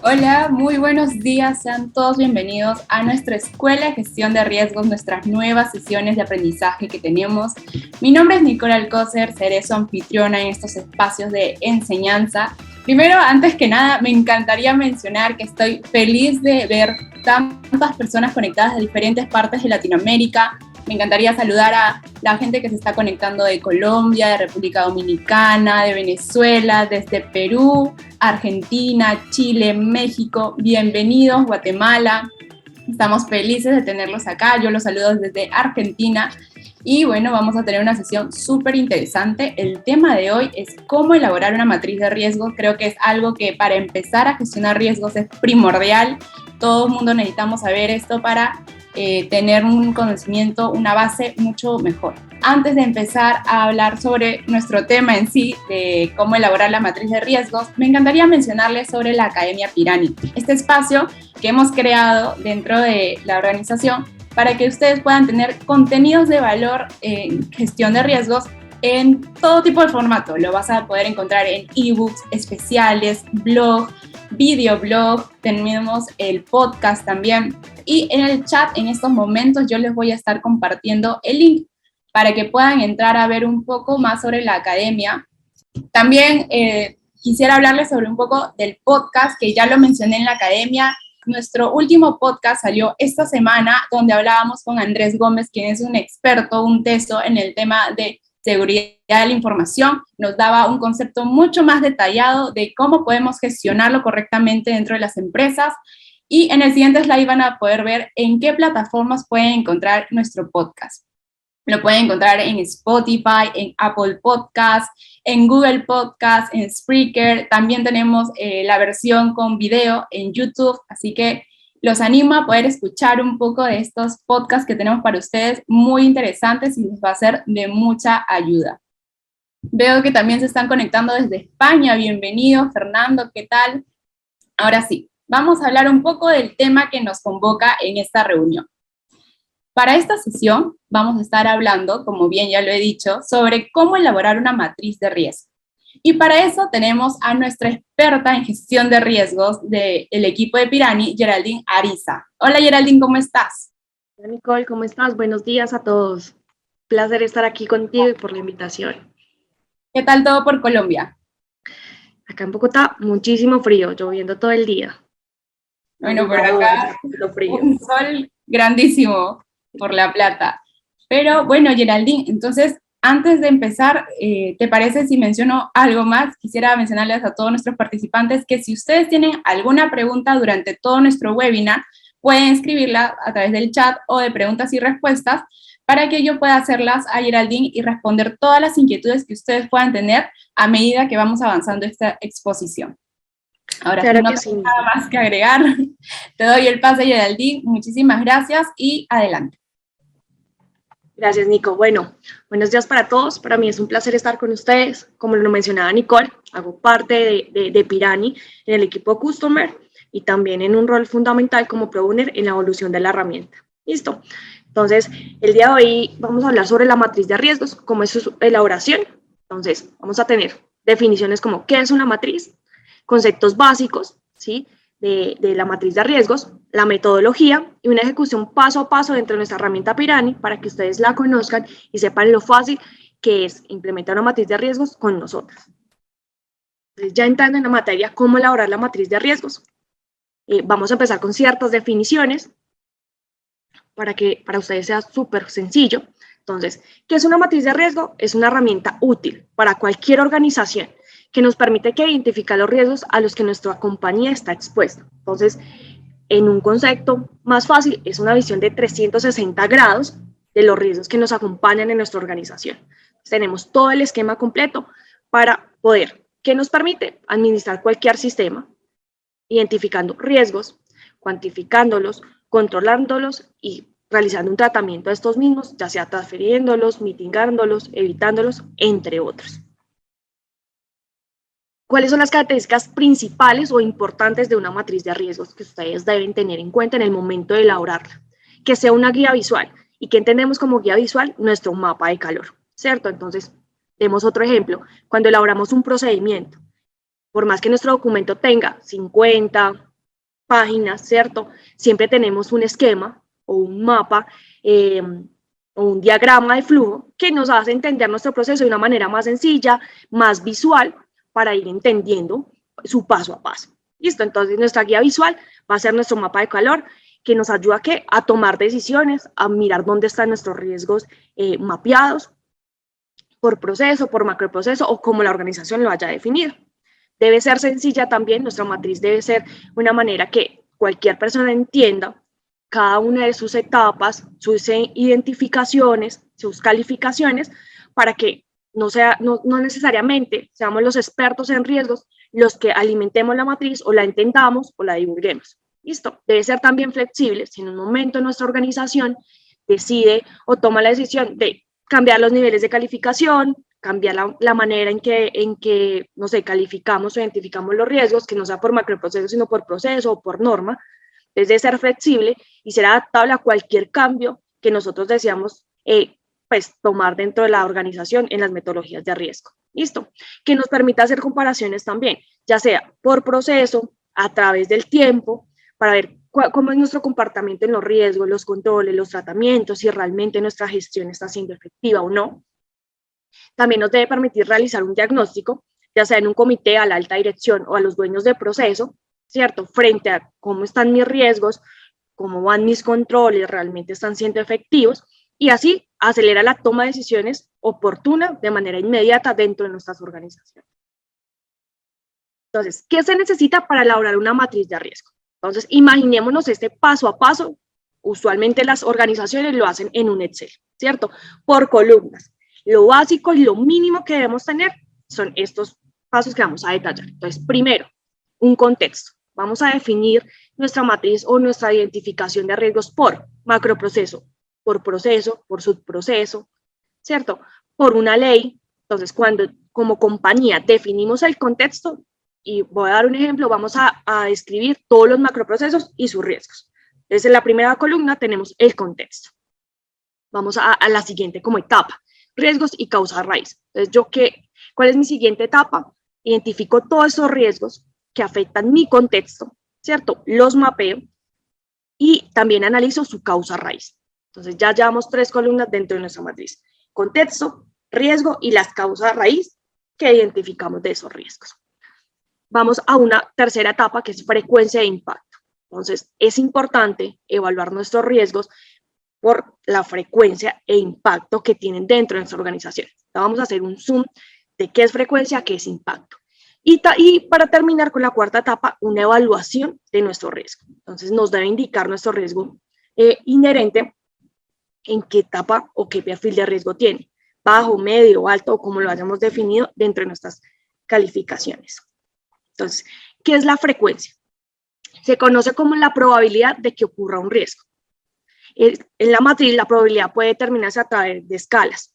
Hola, muy buenos días, sean todos bienvenidos a nuestra Escuela de Gestión de Riesgos, nuestras nuevas sesiones de aprendizaje que tenemos. Mi nombre es Nicole Alcócer, seré su anfitriona en estos espacios de enseñanza. Primero, antes que nada, me encantaría mencionar que estoy feliz de ver tantas personas conectadas de diferentes partes de Latinoamérica. Me encantaría saludar a la gente que se está conectando de Colombia, de República Dominicana, de Venezuela, desde Perú, Argentina, Chile, México. Bienvenidos, Guatemala. Estamos felices de tenerlos acá. Yo los saludo desde Argentina. Y bueno, vamos a tener una sesión súper interesante. El tema de hoy es cómo elaborar una matriz de riesgos. Creo que es algo que para empezar a gestionar riesgos es primordial. Todo el mundo necesitamos saber esto para tener un conocimiento, una base mucho mejor. Antes de empezar a hablar sobre nuestro tema en sí, de cómo elaborar la matriz de riesgos, me encantaría mencionarles sobre la Academia Pirani, este espacio que hemos creado dentro de la organización para que ustedes puedan tener contenidos de valor en gestión de riesgos en todo tipo de formato. Lo vas a poder encontrar en ebooks, especiales, blog, videoblog, tenemos el podcast también. Y en el chat, en estos momentos, yo les voy a estar compartiendo el link para que puedan entrar a ver un poco más sobre la academia. También quisiera hablarles sobre un poco del podcast, que ya lo mencioné en la academia. Nuestro último podcast salió esta semana, donde hablábamos con Andrés Gómez, quien es un experto, un teso en el tema de seguridad de la información. Nos daba un concepto mucho más detallado de cómo podemos gestionarlo correctamente dentro de las empresas. Y en el siguiente slide van a poder ver en qué plataformas pueden encontrar nuestro podcast. Lo pueden encontrar en Spotify, en Apple Podcasts, en Google Podcasts, en Spreaker. También tenemos la versión con video en YouTube, así que los animo a poder escuchar un poco de estos podcasts que tenemos para ustedes, muy interesantes y les va a ser de mucha ayuda. Veo que también se están conectando desde España. Bienvenido, Fernando, ¿qué tal? Ahora sí, vamos a hablar un poco del tema que nos convoca en esta reunión. Para esta sesión vamos a estar hablando, como bien ya lo he dicho, sobre cómo elaborar una matriz de riesgo. Y para eso tenemos a nuestra experta en gestión de riesgos del equipo de Pirani, Geraldine Ariza. Hola Geraldine, ¿cómo estás? Hola Nicole, ¿cómo estás? Buenos días a todos. Placer estar aquí contigo y por la invitación. ¿Qué tal todo por Colombia? Acá en Bogotá, muchísimo frío, lloviendo todo el día. Bueno, por acá un sol grandísimo por La Plata. Pero bueno, Geraldine, entonces, antes de empezar, ¿te parece si menciono algo más? Quisiera mencionarles a todos nuestros participantes que si ustedes tienen alguna pregunta durante todo nuestro webinar, pueden escribirla a través del chat o de preguntas y respuestas para que yo pueda hacerlas a Geraldine y responder todas las inquietudes que ustedes puedan tener a medida que vamos avanzando esta exposición. Ahora, claro no que tengo sí. nada más que agregar. Te doy el pase, Geraldine. Muchísimas gracias y adelante. Gracias, Nico. Bueno, buenos días para todos. Para mí es un placer estar con ustedes. Como lo mencionaba Nicole, hago parte de Pirani en el equipo Customer y también en un rol fundamental como Product Owner en la evolución de la herramienta. Listo. Entonces, el día de hoy vamos a hablar sobre la matriz de riesgos, cómo es su elaboración. Entonces, vamos a tener definiciones como qué es una matriz, conceptos básicos, ¿sí? de la matriz de riesgos, la metodología y una ejecución paso a paso dentro de nuestra herramienta Pirani para que ustedes la conozcan y sepan lo fácil que es implementar una matriz de riesgos con nosotras. Entonces, ya entrando en la materia, ¿cómo elaborar la matriz de riesgos? Vamos a empezar con ciertas definiciones para ustedes sea súper sencillo. Entonces, ¿qué es una matriz de riesgo? Es una herramienta útil para cualquier organización que nos permite identificar los riesgos a los que nuestra compañía está expuesta. Entonces, en un concepto más fácil, es una visión de 360 grados de los riesgos que nos acompañan en nuestra organización. Entonces, tenemos todo el esquema completo para poder, que nos permite administrar cualquier sistema, identificando riesgos, cuantificándolos, controlándolos y realizando un tratamiento de estos mismos, ya sea transfiriéndolos, mitigándolos, evitándolos, entre otros. ¿Cuáles son las características principales o importantes de una matriz de riesgos que ustedes deben tener en cuenta en el momento de elaborarla? Que sea una guía visual. ¿Y qué entendemos como guía visual? Nuestro mapa de calor, ¿cierto? Entonces, demos otro ejemplo. Cuando elaboramos un procedimiento, por más que nuestro documento tenga 50, páginas, ¿cierto? Siempre tenemos un esquema o un mapa o un diagrama de flujo que nos hace entender nuestro proceso de una manera más sencilla, más visual, para ir entendiendo su paso a paso. ¿Listo? Entonces nuestra guía visual va a ser nuestro mapa de calor, que nos ayuda ¿a qué? A tomar decisiones, a mirar dónde están nuestros riesgos mapeados por proceso, por macroproceso o como la organización lo haya definido. Debe ser sencilla también, nuestra matriz debe ser una manera que cualquier persona entienda cada una de sus etapas, sus identificaciones, sus calificaciones, para que no necesariamente seamos los expertos en riesgos los que alimentemos la matriz o la entendamos o la divulguemos. ¿Listo? Debe ser también flexible. Si en un momento nuestra organización decide o toma la decisión de cambiar los niveles de calificación, cambiar la manera en que, no sé, calificamos o identificamos los riesgos, que no sea por macroproceso, sino por proceso o por norma, debe ser flexible y ser adaptable a cualquier cambio que nosotros deseamos pues, tomar dentro de la organización en las metodologías de riesgo. ¿Listo? Que nos permita hacer comparaciones también, ya sea por proceso, a través del tiempo, para ver cómo es nuestro comportamiento en los riesgos, los controles, los tratamientos, si realmente nuestra gestión está siendo efectiva o no. También nos debe permitir realizar un diagnóstico, ya sea en un comité, a la alta dirección o a los dueños de proceso, ¿cierto? Frente a cómo están mis riesgos, cómo van mis controles, realmente están siendo efectivos, y así acelera la toma de decisiones oportuna de manera inmediata dentro de nuestras organizaciones. Entonces, ¿qué se necesita para elaborar una matriz de riesgo? Entonces, imaginémonos este paso a paso. Usualmente las organizaciones lo hacen en un Excel, ¿cierto? Por columnas. Lo básico y lo mínimo que debemos tener son estos pasos que vamos a detallar. Entonces, primero, un contexto. Vamos a definir nuestra matriz o nuestra identificación de riesgos por macroproceso, por subproceso, ¿cierto? Por una ley. Entonces, cuando como compañía definimos el contexto, y voy a dar un ejemplo, vamos a describir todos los macroprocesos y sus riesgos. Entonces, en la primera columna tenemos el contexto. Vamos a la siguiente como etapa, riesgos y causas raíz. Entonces, ¿cuál es mi siguiente etapa? Identifico todos esos riesgos que afectan mi contexto, ¿cierto? Los mapeo y también analizo su causa raíz. Entonces, ya llevamos 3 columnas dentro de nuestra matriz. Contexto, riesgo y las causas raíz que identificamos de esos riesgos. Vamos a una tercera etapa que es frecuencia de impacto. Entonces, es importante evaluar nuestros riesgos por la frecuencia e impacto que tienen dentro de nuestra organización. Entonces, vamos a hacer un zoom de qué es frecuencia, qué es impacto. Y para terminar con la cuarta etapa, una evaluación de nuestro riesgo. Entonces, nos debe indicar nuestro riesgo inherente, en qué etapa o qué perfil de riesgo tiene, bajo, medio, alto, o como lo hayamos definido dentro de nuestras calificaciones. Entonces, ¿qué es la frecuencia? Se conoce como la probabilidad de que ocurra un riesgo. En la matriz, la probabilidad puede determinarse a través de escalas.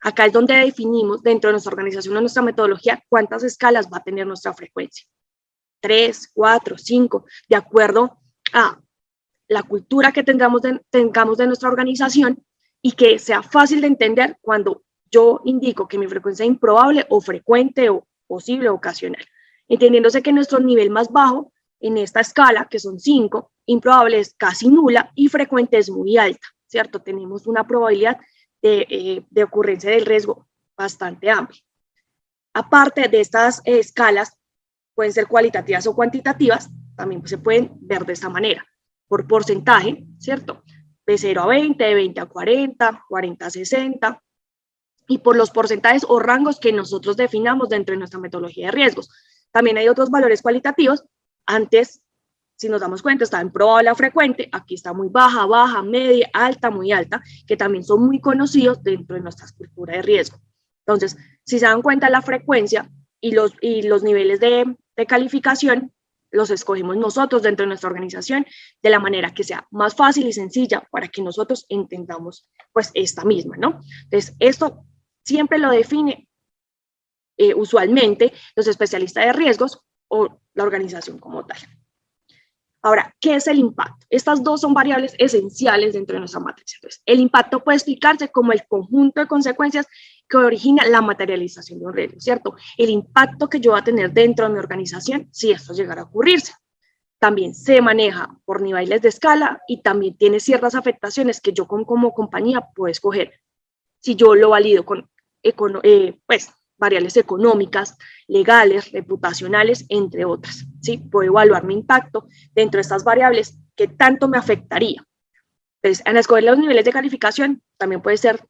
Acá es donde definimos dentro de nuestra organización o nuestra metodología cuántas escalas va a tener nuestra frecuencia. 3, 4, 5, de acuerdo a la cultura que tengamos de nuestra organización y que sea fácil de entender cuando yo indico que mi frecuencia es improbable o frecuente o posible o ocasional. Entendiéndose que nuestro nivel más bajo en esta escala, que son 5, improbable es casi nula y frecuente es muy alta, ¿cierto? Tenemos una probabilidad de ocurrencia del riesgo bastante amplia. Aparte de estas escalas, pueden ser cualitativas o cuantitativas, también se pueden ver de esta manera, por porcentaje, ¿cierto? De 0 a 20, de 20 a 40, 40 a 60, y por los porcentajes o rangos que nosotros definamos dentro de nuestra metodología de riesgos. También hay otros valores cualitativos. Antes, si nos damos cuenta, está en probable a frecuente, aquí está muy baja, baja, media, alta, muy alta, que también son muy conocidos dentro de nuestra cultura de riesgo. Entonces, si se dan cuenta, la frecuencia y los niveles de calificación los escogemos nosotros dentro de nuestra organización de la manera que sea más fácil y sencilla para que nosotros entendamos pues esta misma, ¿no? Entonces, esto siempre lo define usualmente los especialistas de riesgos o la organización como tal. Ahora, ¿qué es el impacto? Estas dos son variables esenciales dentro de nuestra matriz. Entonces, el impacto puede explicarse como el conjunto de consecuencias que origina la materialización de un riesgo, ¿cierto? El impacto que yo voy a tener dentro de mi organización si esto llegara a ocurrirse. también se maneja por niveles de escala y también tiene ciertas afectaciones que yo como compañía puedo escoger. Si yo lo valido con pues, variables económicas, legales, reputacionales, entre otras. ¿Sí? Puedo evaluar mi impacto dentro de estas variables, qué tanto me afectaría. Entonces, en escoger los niveles de calificación, también puede ser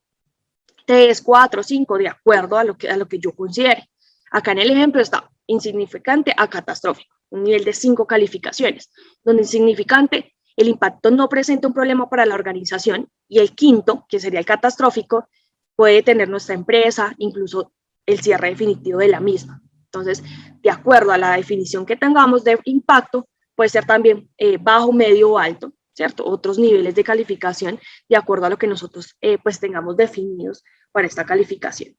3, 4, 5, de acuerdo a lo que yo considere. Acá en el ejemplo está insignificante a catastrófico, un nivel de 5 calificaciones, donde insignificante, el impacto no presenta un problema para la organización, y el quinto, que sería el catastrófico, puede tener nuestra empresa, incluso el cierre definitivo de la misma. Entonces, de acuerdo a la definición que tengamos de impacto, puede ser también bajo, medio o alto, ¿cierto? Otros niveles de calificación de acuerdo a lo que nosotros pues tengamos definidos para esta calificación.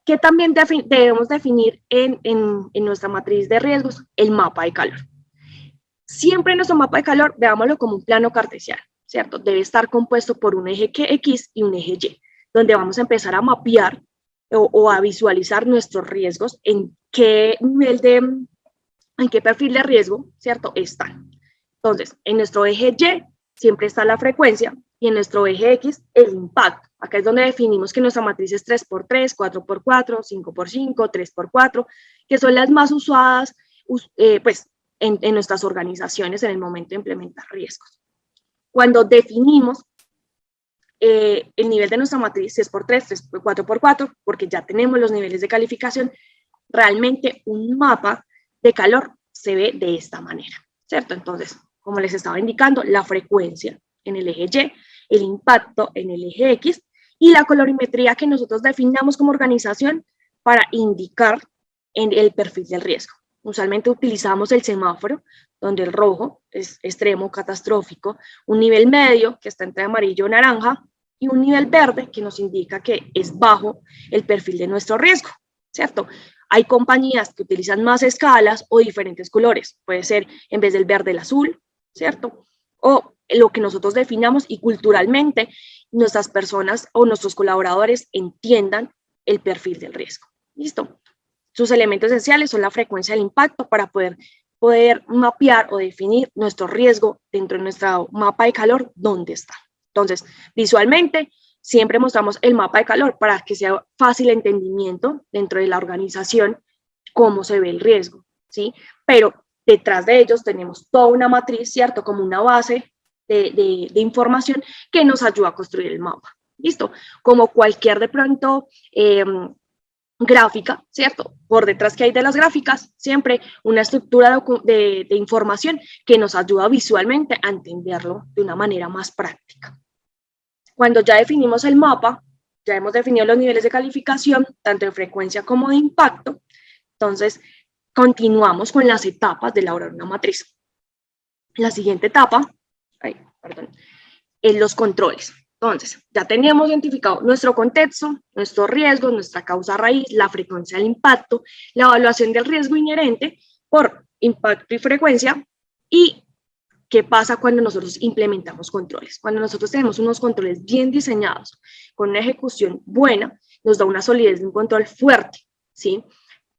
¿Qué también debemos definir en nuestra matriz de riesgos? El mapa de calor. Siempre nuestro mapa de calor, veámoslo como un plano cartesiano, ¿cierto? Debe estar compuesto por un eje X y un eje Y, donde vamos a empezar a mapear o a visualizar nuestros riesgos, en qué perfil de riesgo, ¿cierto? Están. Entonces, en nuestro eje Y siempre está la frecuencia y en nuestro eje X el impacto. Acá es donde definimos que nuestra matriz es 3x3, 4x4, 5x5, 3x4, que son las más usadas pues, en nuestras organizaciones en el momento de implementar riesgos. Cuando definimos el nivel de nuestra matriz, si es por 3, 4x4, porque ya tenemos los niveles de calificación, realmente un mapa de calor se ve de esta manera, ¿cierto? Entonces, como les estaba indicando, la frecuencia en el eje Y, el impacto en el eje X y la colorimetría que nosotros definamos como organización para indicar en el perfil del riesgo. Usualmente utilizamos el semáforo, donde el rojo es extremo, catastrófico, un nivel medio, que está entre amarillo y naranja, y un nivel verde, que nos indica que es bajo el perfil de nuestro riesgo, ¿cierto? Hay compañías que utilizan más escalas o diferentes colores, puede ser en vez del verde el azul, ¿cierto? O lo que nosotros definamos y culturalmente nuestras personas o nuestros colaboradores entiendan el perfil del riesgo. ¿Listo? Sus elementos esenciales son la frecuencia del impacto para poder mapear o definir nuestro riesgo dentro de nuestro mapa de calor, dónde está. Entonces, visualmente, siempre mostramos el mapa de calor para que sea fácil entendimiento dentro de la organización cómo se ve el riesgo, ¿sí? Pero detrás de ellos tenemos toda una matriz, ¿cierto? Como una base de información que nos ayuda a construir el mapa. ¿Listo? Como cualquier de pronto gráfica, ¿cierto? Por detrás que hay de las gráficas, siempre una estructura de información que nos ayuda visualmente a entenderlo de una manera más práctica. Cuando ya definimos el mapa, ya hemos definido los niveles de calificación, tanto de frecuencia como de impacto, entonces continuamos con las etapas de elaborar una matriz. La siguiente etapa, es los controles. Entonces, ya teníamos identificado nuestro contexto, nuestros riesgos, nuestra causa raíz, la frecuencia del impacto, la evaluación del riesgo inherente por impacto y frecuencia, y qué pasa cuando nosotros implementamos controles. Cuando nosotros tenemos unos controles bien diseñados, con una ejecución buena, nos da una solidez de un control fuerte, ¿sí?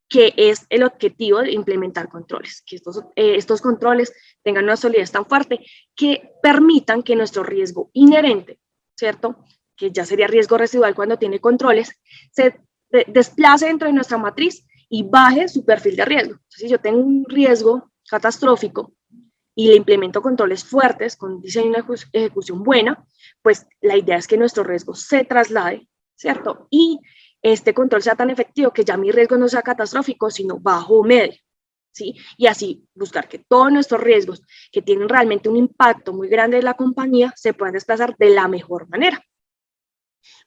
Que es el objetivo de implementar controles, que estos controles tengan una solidez tan fuerte que permitan que nuestro riesgo inherente, ¿cierto? Que ya sería riesgo residual cuando tiene controles, se desplace dentro de nuestra matriz y baje su perfil de riesgo. Entonces, si yo tengo un riesgo catastrófico y le implemento controles fuertes con diseño y una ejecución buena, pues la idea es que nuestro riesgo se traslade, ¿cierto? Y este control sea tan efectivo que ya mi riesgo no sea catastrófico, sino bajo o medio, ¿sí? Y así buscar que todos nuestros riesgos que tienen realmente un impacto muy grande en la compañía se puedan desplazar de la mejor manera.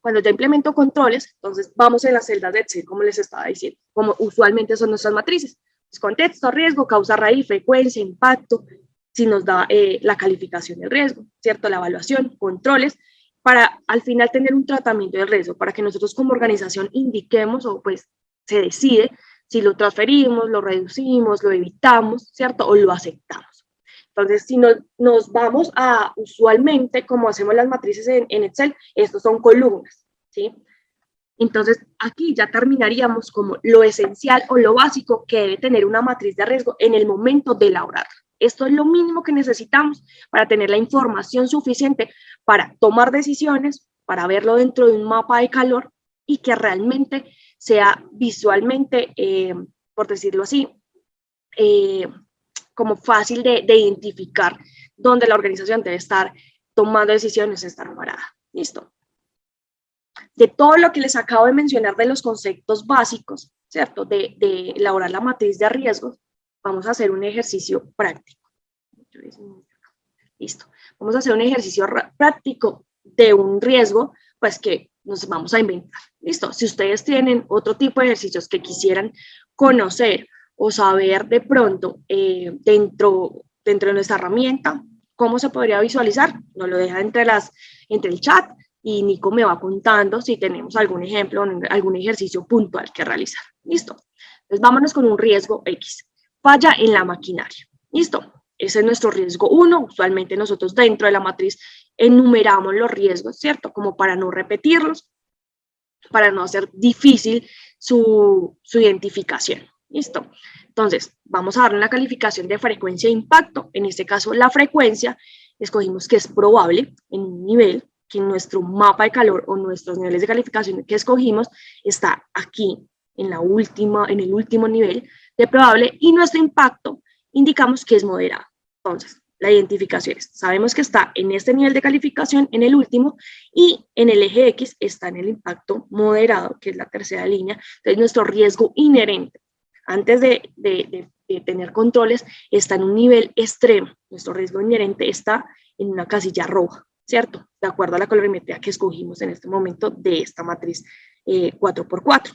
Cuando yo implemento controles, entonces vamos en las celdas de Excel, como les estaba diciendo, como usualmente son nuestras matrices. Contexto, riesgo, causa raíz, frecuencia, impacto, si nos da la calificación del riesgo, ¿cierto? La evaluación, controles, para al final tener un tratamiento del riesgo, para que nosotros como organización indiquemos o pues se decide si lo transferimos, lo reducimos, lo evitamos, ¿cierto? O lo aceptamos. Entonces, si nos vamos a, usualmente, como hacemos las matrices en Excel, estos son columnas, ¿sí? Entonces, aquí ya terminaríamos como lo esencial o lo básico que debe tener una matriz de riesgo en el momento de elaborarla. esto es lo mínimo que necesitamos para tener la información suficiente para tomar decisiones, para verlo dentro de un mapa de calor y que realmente sea visualmente, por decirlo así, como fácil de identificar dónde la organización debe estar tomando decisiones, estar parada. ¿Listo? De todo lo que les acabo de mencionar de los conceptos básicos, ¿cierto? De elaborar la matriz de riesgos, vamos a hacer un ejercicio práctico. Listo. Vamos a hacer un ejercicio práctico de un riesgo, pues que nos vamos a inventar. Listo. Si ustedes tienen otro tipo de ejercicios que quisieran conocer o saber de pronto dentro de nuestra herramienta, cómo se podría visualizar, nos lo deja entre el chat y Nico me va contando si tenemos algún ejemplo, algún ejercicio puntual que realizar. Listo. Entonces vámonos con un riesgo X. Falla en la maquinaria. Listo. Ese es nuestro riesgo 1. Usualmente nosotros dentro de la matriz enumeramos los riesgos, ¿cierto? Como para no repetirlos, para no hacer difícil su identificación. ¿Listo? Entonces, vamos a darle una calificación de frecuencia de impacto. En este caso, la frecuencia, escogimos que es probable en un nivel, que en nuestro mapa de calor o nuestros niveles de calificación que escogimos está aquí, en el último nivel de probable, y nuestro impacto indicamos que es moderado. Entonces, la identificación es, sabemos que está en este nivel de calificación, en el último, y en el eje X está en el impacto moderado, que es la tercera línea. Entonces, nuestro riesgo inherente, antes de tener controles, está en un nivel extremo. Nuestro riesgo inherente está en una casilla roja, ¿cierto? De acuerdo a la colorimetría que escogimos en este momento de esta matriz 4x4.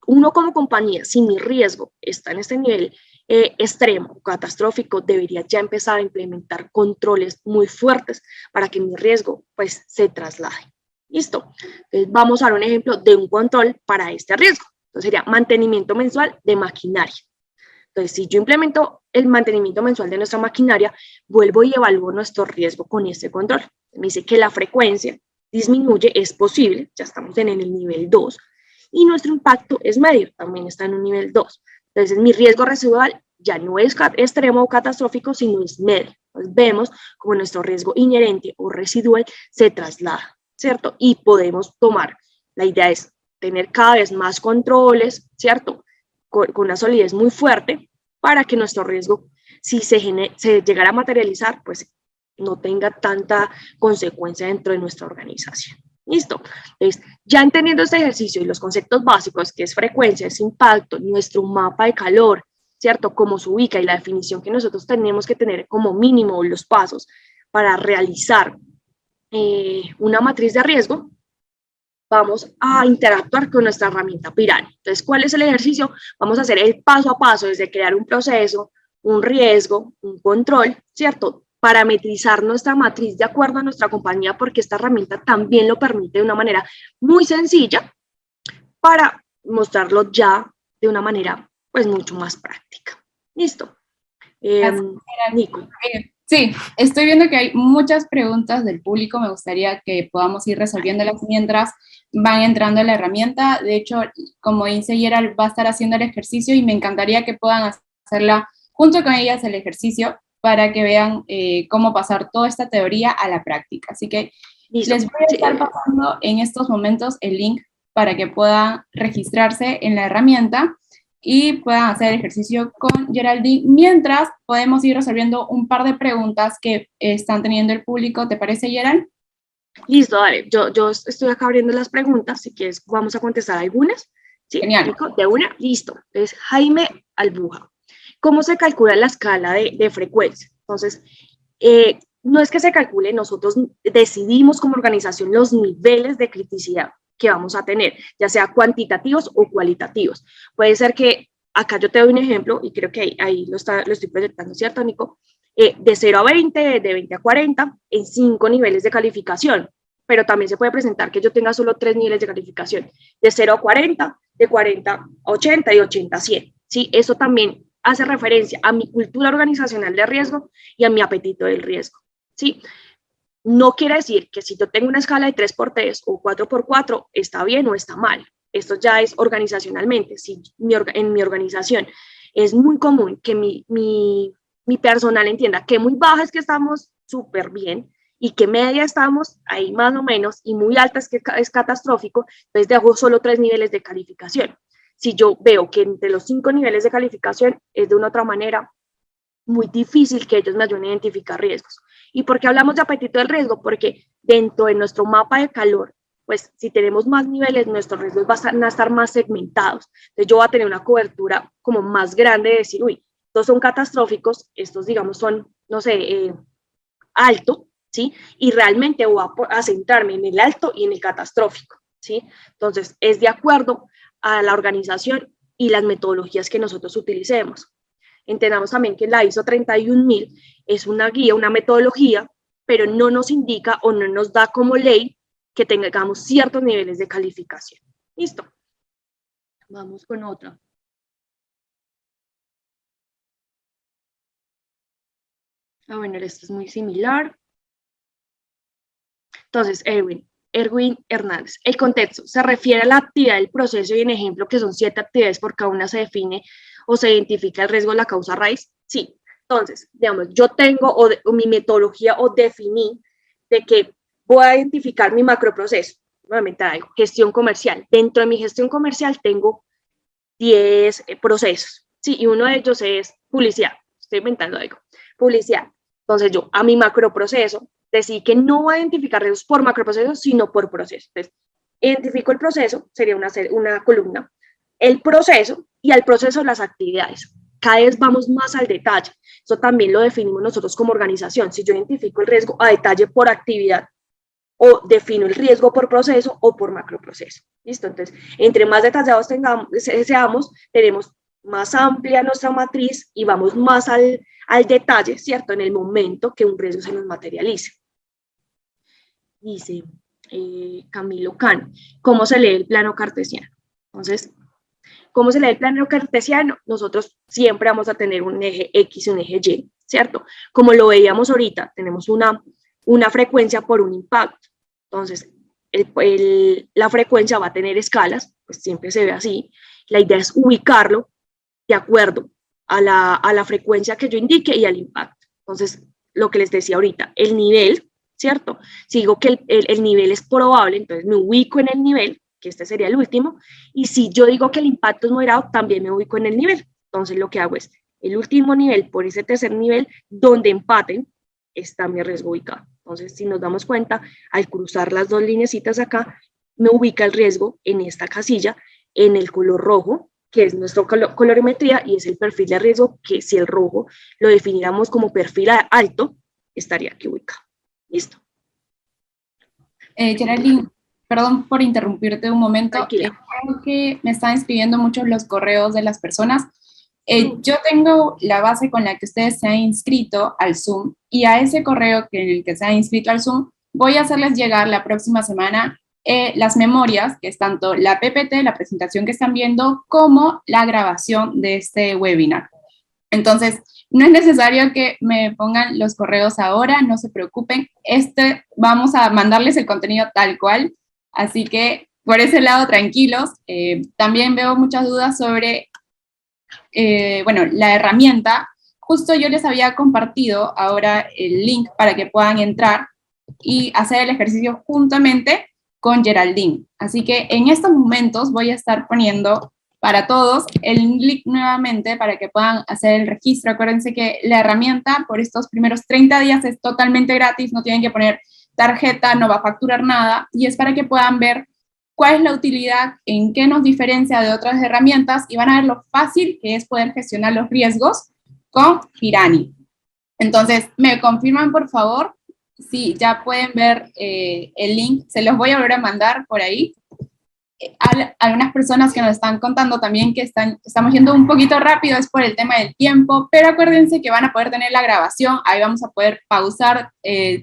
Uno como compañía, si mi riesgo está en este nivel extremo, catastrófico, debería ya empezar a implementar controles muy fuertes para que mi riesgo pues se traslade. ¿Listo? Entonces vamos a dar un ejemplo de un control para este riesgo. Entonces sería mantenimiento mensual de maquinaria. Entonces, si yo implemento el mantenimiento mensual de nuestra maquinaria, vuelvo y evalúo nuestro riesgo con este control. Me dice que la frecuencia disminuye, es posible, ya estamos en el nivel 2, y nuestro impacto es medio, también está en un nivel 2. Entonces, mi riesgo residual ya no es extremo o catastrófico, sino es medio. Entonces, vemos como nuestro riesgo inherente o residual se traslada, ¿cierto? Y podemos tomar, la idea es tener cada vez más controles, ¿cierto? Con una solidez muy fuerte para que nuestro riesgo, si se llegara a materializar, pues no tenga tanta consecuencia dentro de nuestra organización. ¿Listo? Entonces, ya entendiendo este ejercicio y los conceptos básicos, que es frecuencia, es impacto, nuestro mapa de calor, ¿cierto? Cómo se ubica y la definición que nosotros tenemos que tener como mínimo los pasos para realizar una matriz de riesgo, vamos a interactuar con nuestra herramienta Pirani. Entonces, ¿cuál es el ejercicio? Vamos a hacer el paso a paso desde crear un proceso, un riesgo, un control, ¿cierto? Parametrizar nuestra matriz de acuerdo a nuestra compañía, porque esta herramienta también lo permite de una manera muy sencilla para mostrarlo ya de una manera pues mucho más práctica. ¿Listo? Nico. Sí, estoy viendo que hay muchas preguntas del público, me gustaría que podamos ir resolviéndolas mientras van entrando a la herramienta. De hecho, como dice Gerald, va a estar haciendo el ejercicio y me encantaría que puedan hacerla junto con ellas el ejercicio para que vean cómo pasar toda esta teoría a la práctica. Así que les voy a estar pasando en estos momentos el link para que puedan registrarse en la herramienta y puedan hacer el ejercicio con Geraldine, mientras podemos ir resolviendo un par de preguntas que están teniendo el público. ¿Te parece, Gerald? Listo, dale. Yo estoy acá abriendo las preguntas, si quieres vamos a contestar algunas. ¿Sí? Genial. De una, listo. Entonces, Jaime Albuja, ¿cómo se calcula la escala de frecuencia? Entonces, no es que se calcule, nosotros decidimos como organización los niveles de criticidad que vamos a tener, ya sea cuantitativos o cualitativos. Puede ser que, acá yo te doy un ejemplo, y creo que ahí lo estoy proyectando, ¿cierto, Nico? De 0 a 20, de 20 a 40, en 5 niveles de calificación, pero también se puede presentar que yo tenga solo 3 niveles de calificación, de 0 a 40, de 40 a 80 y 80 a 100, ¿sí? Eso también hace referencia a mi cultura organizacional de riesgo y a mi apetito del riesgo, ¿sí? No quiere decir que si yo tengo una escala de 3x3 o 4x4 está bien o está mal. Esto ya es organizacionalmente. Si en mi organización es muy común que mi personal entienda que muy baja es que estamos súper bien y que media estamos ahí más o menos y muy alta es que es catastrófico, entonces dejo solo 3 niveles de calificación. Si yo veo que entre los 5 niveles de calificación es de una otra manera muy difícil que ellos me ayuden a identificar riesgos. ¿Y por qué hablamos de apetito del riesgo? Porque dentro de nuestro mapa de calor, pues si tenemos más niveles, nuestros riesgos van a estar más segmentados. Entonces yo voy a tener una cobertura como más grande de decir, uy, estos son catastróficos, estos digamos son, no sé, alto, ¿sí? Y realmente voy a centrarme en el alto y en el catastrófico, ¿sí? Entonces es de acuerdo a la organización y las metodologías que nosotros utilicemos. Entendamos también que la ISO 31000 es una guía, una metodología, pero no nos indica o no nos da como ley que tengamos ciertos niveles de calificación. ¿Listo? Vamos con otra. Bueno, esto es muy similar. Entonces, Erwin Hernández. El contexto se refiere a la actividad del proceso y en ejemplo que son 7 actividades por cada una se define o se identifica el riesgo de la causa raíz. Sí. Entonces, digamos, yo tengo o mi metodología o definí de que voy a identificar mi macroproceso. Nuevamente algo, gestión comercial. Dentro de mi gestión comercial tengo 10 procesos. Sí, y uno de ellos es publicidad. Estoy inventando algo. Publicidad. Entonces, yo a mi macroproceso decidí que no voy a identificar riesgos por macroprocesos, sino por proceso. Entonces, identifico el proceso, sería una columna, el proceso y al proceso las actividades. Cada vez vamos más al detalle. Eso también lo definimos nosotros como organización. Si yo identifico el riesgo a detalle por actividad o defino el riesgo por proceso o por macroproceso. ¿Listo? Entonces, entre más detallados seamos, tenemos más amplia nuestra matriz y vamos más al detalle, ¿cierto? En el momento que un riesgo se nos materialice. Dice Camilo Cano, ¿cómo se lee el plano cartesiano? Entonces, ¿cómo se lee el plano cartesiano? Nosotros siempre vamos a tener un eje X y un eje Y, ¿cierto? Como lo veíamos ahorita, tenemos una frecuencia por un impacto. Entonces, la frecuencia va a tener escalas, pues siempre se ve así. La idea es ubicarlo de acuerdo a la frecuencia que yo indique y al impacto. Entonces, lo que les decía ahorita, el nivel, ¿cierto? Si digo que el nivel es probable, entonces me ubico en el nivel, que este sería el último, y si yo digo que el impacto es moderado, también me ubico en el nivel. Entonces, lo que hago es el último nivel por ese tercer nivel, donde empaten, está mi riesgo ubicado. Entonces, si nos damos cuenta, al cruzar las dos lineecitas acá, me ubica el riesgo en esta casilla, en el color rojo, que es nuestra colorimetría y es el perfil de riesgo, que si el rojo lo definiéramos como perfil alto, estaría aquí ubicado. ¿Listo? Geraldine, perdón por interrumpirte un momento. Creo que me están escribiendo muchos los correos de las personas. Yo tengo la base con la que ustedes se han inscrito al Zoom y a ese correo en el que se han inscrito al Zoom voy a hacerles llegar la próxima semana las memorias, que es tanto la PPT, la presentación que están viendo, como la grabación de este webinar. Entonces, no es necesario que me pongan los correos ahora, no se preocupen, vamos a mandarles el contenido tal cual, así que por ese lado tranquilos. También veo muchas dudas sobre, bueno, la herramienta. Justo yo les había compartido ahora el link para que puedan entrar y hacer el ejercicio juntamente con Geraldine. Así que en estos momentos voy a estar poniendo para todos el link nuevamente para que puedan hacer el registro. Acuérdense que la herramienta por estos primeros 30 días es totalmente gratis, no tienen que poner tarjeta, no va a facturar nada, y es para que puedan ver cuál es la utilidad, en qué nos diferencia de otras herramientas, y van a ver lo fácil que es poder gestionar los riesgos con Pirani. Entonces, ¿me confirman, por favor? Sí, ya pueden ver el link, se los voy a volver a mandar por ahí. Algunas personas que nos están contando también que estamos yendo un poquito rápido, es por el tema del tiempo, pero acuérdense que van a poder tener la grabación, ahí vamos a poder pausar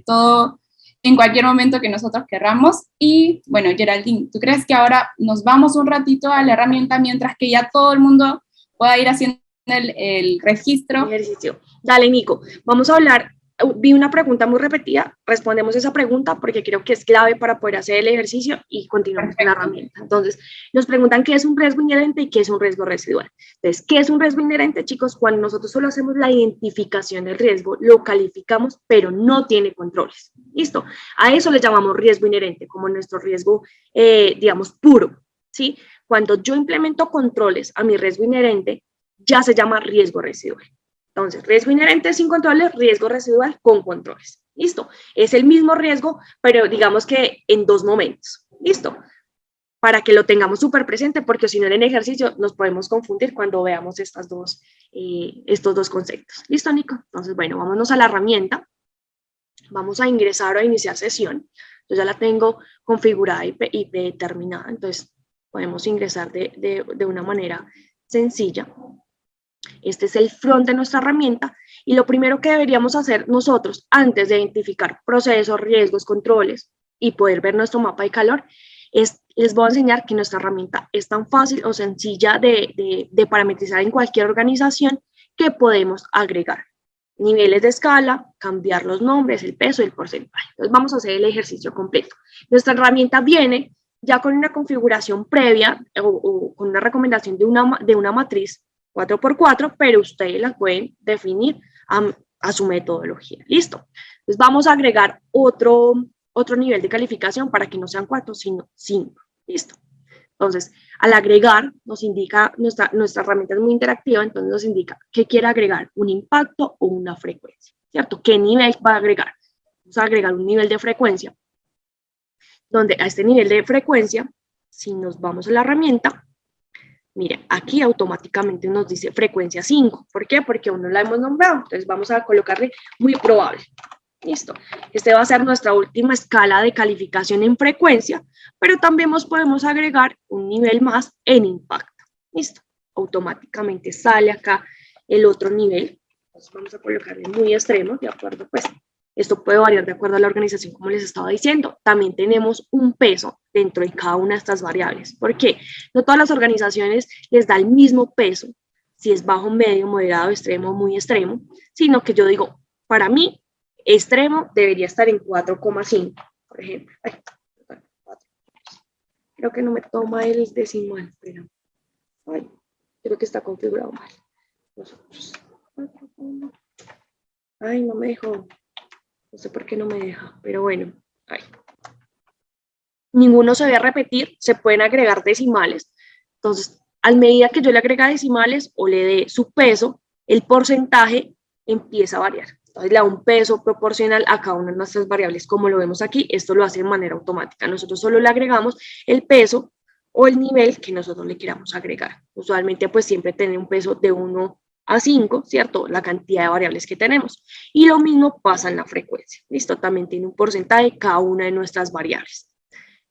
todo en cualquier momento que nosotros querramos. Y bueno, Geraldine, ¿tú crees que ahora nos vamos un ratito a la herramienta mientras que ya todo el mundo pueda ir haciendo el registro? Ejercicio. Dale, Nico, vamos a hablar vi una pregunta muy repetida, respondemos esa pregunta porque creo que es clave para poder hacer el ejercicio y continuamos con la herramienta. Entonces, nos preguntan qué es un riesgo inherente y qué es un riesgo residual. Entonces, ¿qué es un riesgo inherente, chicos? Cuando nosotros solo hacemos la identificación del riesgo, lo calificamos, pero no tiene controles. ¿Listo? A eso le llamamos riesgo inherente, como nuestro riesgo, digamos, puro, ¿sí? Cuando yo implemento controles a mi riesgo inherente, ya se llama riesgo residual. Entonces, riesgo inherente sin controles, riesgo residual con controles. ¿Listo? Es el mismo riesgo, pero digamos que en dos momentos. ¿Listo? Para que lo tengamos súper presente, porque si no en el ejercicio nos podemos confundir cuando veamos estos dos conceptos. ¿Listo, Nico? Entonces, bueno, vámonos a la herramienta. Vamos a ingresar o a iniciar sesión. Yo ya la tengo configurada y determinada, entonces podemos ingresar de una manera sencilla. Este es el front de nuestra herramienta y lo primero que deberíamos hacer nosotros antes de identificar procesos, riesgos, controles y poder ver nuestro mapa de calor es, les voy a enseñar que nuestra herramienta es tan fácil o sencilla de parametrizar en cualquier organización que podemos agregar niveles de escala, cambiar los nombres, el peso y el porcentaje. Entonces vamos a hacer el ejercicio completo. Nuestra herramienta viene ya con una configuración previa o con una recomendación de una matriz 4x4, pero ustedes las pueden definir a su metodología. ¿Listo? Entonces vamos a agregar otro nivel de calificación para que no sean 4, sino 5. ¿Listo? Entonces, al agregar, nos indica, nuestra herramienta es muy interactiva, entonces nos indica que quiere agregar un impacto o una frecuencia, ¿cierto? ¿Qué nivel va a agregar? Vamos a agregar un nivel de frecuencia, donde a este nivel de frecuencia, si nos vamos a la herramienta, mire, aquí automáticamente nos dice frecuencia 5. ¿Por qué? Porque aún no la hemos nombrado. Entonces vamos a colocarle muy probable. Listo. Este va a ser nuestra última escala de calificación en frecuencia, pero también podemos agregar un nivel más en impacto. Listo. Automáticamente sale acá el otro nivel. Entonces vamos a colocarle muy extremo, ¿de acuerdo? Pues esto puede variar de acuerdo a la organización, como les estaba diciendo. También tenemos un peso dentro de cada una de estas variables. ¿Por qué? No todas las organizaciones les da el mismo peso, si es bajo, medio, moderado, extremo, muy extremo, sino que yo digo, para mí, extremo debería estar en 4,5, por ejemplo. Ay, creo que no me toma el decimal, pero ay, creo que está configurado mal. Nosotros. Ay, no me dejó. No sé por qué no me deja, pero bueno. Ay. Ninguno se debe repetir, se pueden agregar decimales. Entonces, a medida que yo le agrega decimales o le dé su peso, el porcentaje empieza a variar. Entonces, le da un peso proporcional a cada una de nuestras variables, como lo vemos aquí. Esto lo hace de manera automática. Nosotros solo le agregamos el peso o el nivel que nosotros le queramos agregar. Usualmente, pues siempre tiene un peso de 1 a 5, ¿cierto? La cantidad de variables que tenemos. Y lo mismo pasa en la frecuencia. ¿Listo? También tiene un porcentaje cada una de nuestras variables.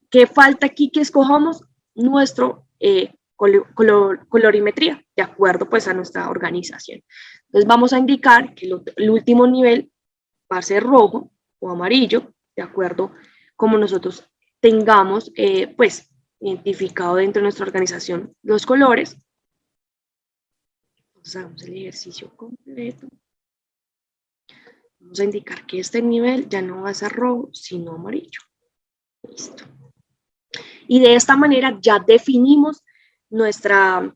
¿Qué falta aquí que escojamos? Nuestro colorimetría, de acuerdo pues a nuestra organización. Entonces vamos a indicar que el último nivel va a ser rojo o amarillo, de acuerdo como nosotros tengamos pues identificado dentro de nuestra organización los colores. Entonces hagamos el ejercicio completo. Vamos a indicar que este nivel ya no va a ser rojo, sino amarillo. Listo. Y de esta manera ya definimos nuestro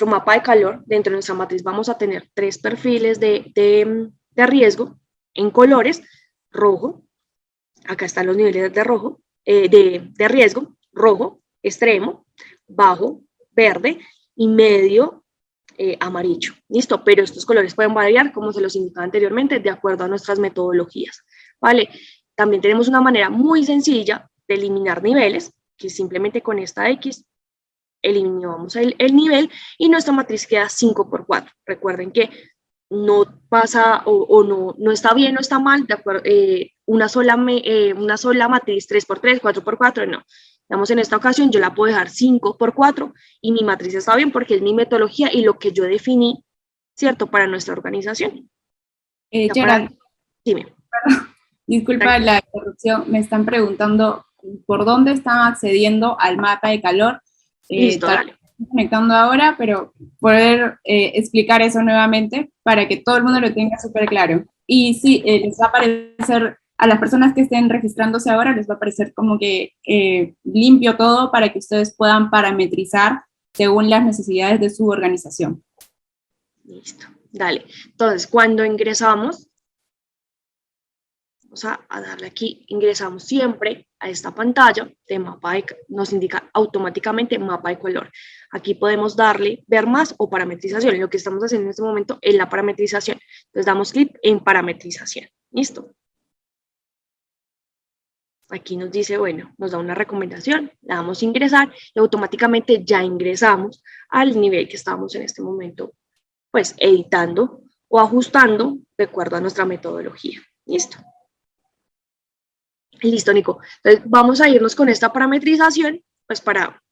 mapa de calor. Dentro de nuestra matriz vamos a tener 3 perfiles de riesgo en colores: rojo, acá están los niveles de rojo, de riesgo: rojo, extremo, bajo, verde y medio, amarillo. Listo, pero estos colores pueden variar, como se los indicaba anteriormente, de acuerdo a nuestras metodologías. ¿Vale? También tenemos una manera muy sencilla de eliminar niveles, que simplemente con esta X eliminamos el nivel y nuestra matriz queda 5x4. Recuerden que no pasa o no está bien, no está mal, de acuerdo, una sola matriz 3x3, 4x4, no. Digamos, en esta ocasión yo la puedo dejar 5x4 y mi matriz está bien porque es mi metodología y lo que yo definí, ¿cierto?, para nuestra organización. Gerald, dime. Disculpa la interrupción, me están preguntando por dónde están accediendo al mapa de calor. Listo, dale. conectando ahora, pero poder explicar eso nuevamente para que todo el mundo lo tenga súper claro. Y sí, les va a aparecer, a las personas que estén registrándose ahora, les va a aparecer como que limpio todo para que ustedes puedan parametrizar según las necesidades de su organización. Listo, dale. Entonces, cuando ingresamos, vamos a darle aquí, ingresamos siempre a esta pantalla de mapa, nos indica automáticamente mapa de color. Aquí podemos darle ver más o parametrización. Lo que estamos haciendo en este momento es la parametrización. Entonces damos clic en parametrización. Listo. Aquí nos dice, bueno, nos da una recomendación, la damos a ingresar y automáticamente ya ingresamos al nivel que estamos en este momento, pues editando o ajustando de acuerdo a nuestra metodología. Listo. Listo, Nico. Entonces, vamos a irnos con esta parametrización, pues para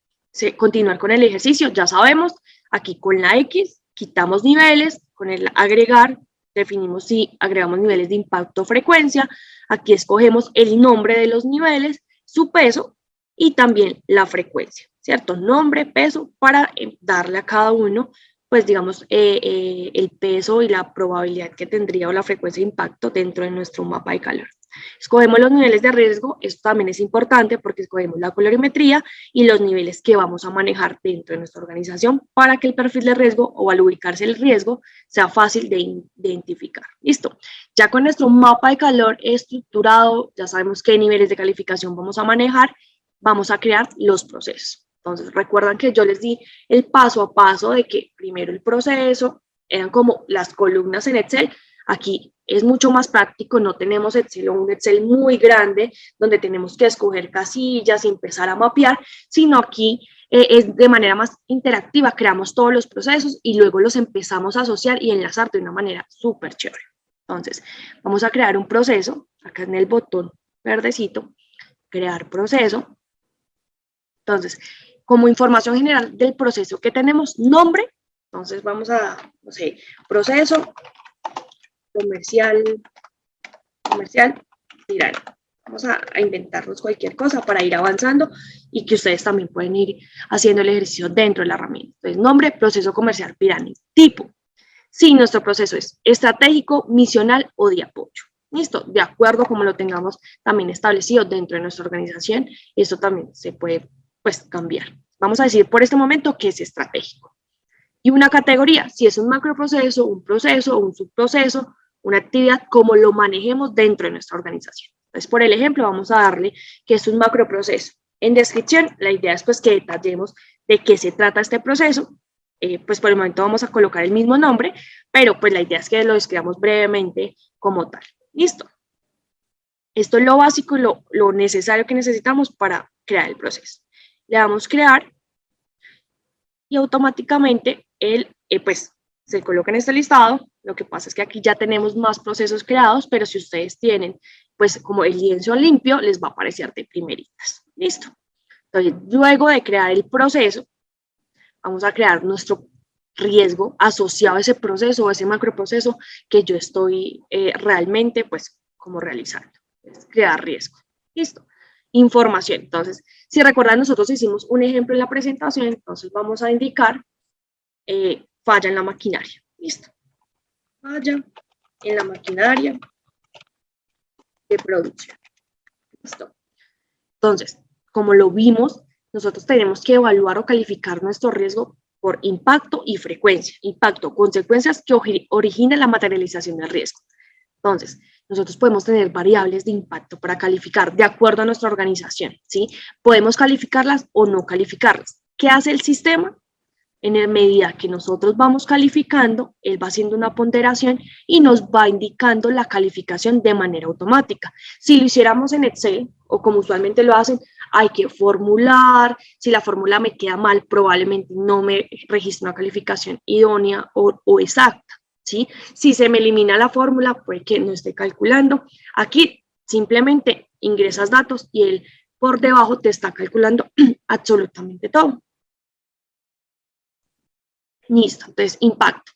continuar con el ejercicio. Ya sabemos, aquí con la X quitamos niveles, con el agregar definimos si agregamos niveles de impacto o frecuencia. Aquí escogemos el nombre de los niveles, su peso y también la frecuencia, ¿cierto? Nombre, peso, para darle a cada uno, pues digamos, el peso y la probabilidad que tendría o la frecuencia de impacto dentro de nuestro mapa de calor. Escogemos los niveles de riesgo, esto también es importante porque escogemos la colorimetría y los niveles que vamos a manejar dentro de nuestra organización para que el perfil de riesgo o al ubicarse el riesgo sea fácil de identificar. Listo. Ya con nuestro mapa de calor estructurado, ya sabemos qué niveles de calificación vamos a manejar, vamos a crear los procesos. Entonces, recuerdan que yo les di el paso a paso de que primero el proceso, eran como las columnas en Excel. Aquí es mucho más práctico, no tenemos Excel o un Excel muy grande donde tenemos que escoger casillas y empezar a mapear, sino aquí es de manera más interactiva, creamos todos los procesos y luego los empezamos a asociar y enlazar de una manera súper chévere. Entonces, vamos a crear un proceso, acá en el botón verdecito, crear proceso. Entonces, como información general del proceso que tenemos, nombre, entonces vamos a, no sé, proceso comercial, Pirani. Vamos a inventarnos cualquier cosa para ir avanzando y que ustedes también pueden ir haciendo el ejercicio dentro de la herramienta. Entonces, nombre, proceso comercial Pirani. Tipo, si nuestro proceso es estratégico, misional o de apoyo. Listo, de acuerdo como lo tengamos también establecido dentro de nuestra organización, esto también se puede, pues, cambiar. Vamos a decir por este momento que es estratégico. Y una categoría, si es un macroproceso, un proceso o un subproceso, una actividad, como lo manejemos dentro de nuestra organización. Entonces, por el ejemplo, vamos a darle que es un macroproceso. En descripción, la idea es pues que detallemos de qué se trata este proceso. Pues por el momento vamos a colocar el mismo nombre, pero pues la idea es que lo describamos brevemente como tal. Listo. Esto es lo básico y lo necesario que necesitamos para crear el proceso. Le damos crear y automáticamente él, pues, se coloca en este listado. Lo que pasa es que aquí ya tenemos más procesos creados, pero si ustedes tienen, pues, como el lienzo limpio, les va a aparecer de primeritas. Listo. Entonces, luego de crear el proceso, vamos a crear nuestro riesgo asociado a ese proceso o a ese macroproceso que yo estoy realmente, pues, como realizando. Es crear riesgo. Listo. Información. Entonces, si recuerdan, nosotros hicimos un ejemplo en la presentación, entonces vamos a indicar falla en la maquinaria. Listo. Falla en la maquinaria de producción. Listo. Entonces, como lo vimos, nosotros tenemos que evaluar o calificar nuestro riesgo por impacto y frecuencia. Impacto, consecuencias que originan la materialización del riesgo. Entonces, nosotros podemos tener variables de impacto para calificar de acuerdo a nuestra organización, ¿sí? Podemos calificarlas o no calificarlas. ¿Qué hace el sistema? En la medida que nosotros vamos calificando, él va haciendo una ponderación y nos va indicando la calificación de manera automática. Si lo hiciéramos en Excel, o como usualmente lo hacen, hay que formular. Si la fórmula me queda mal, probablemente no me registre una calificación idónea o exacta. ¿Sí? Si se me elimina la fórmula, puede que no esté calculando. Aquí simplemente ingresas datos y él por debajo te está calculando absolutamente todo. Listo, entonces impacto.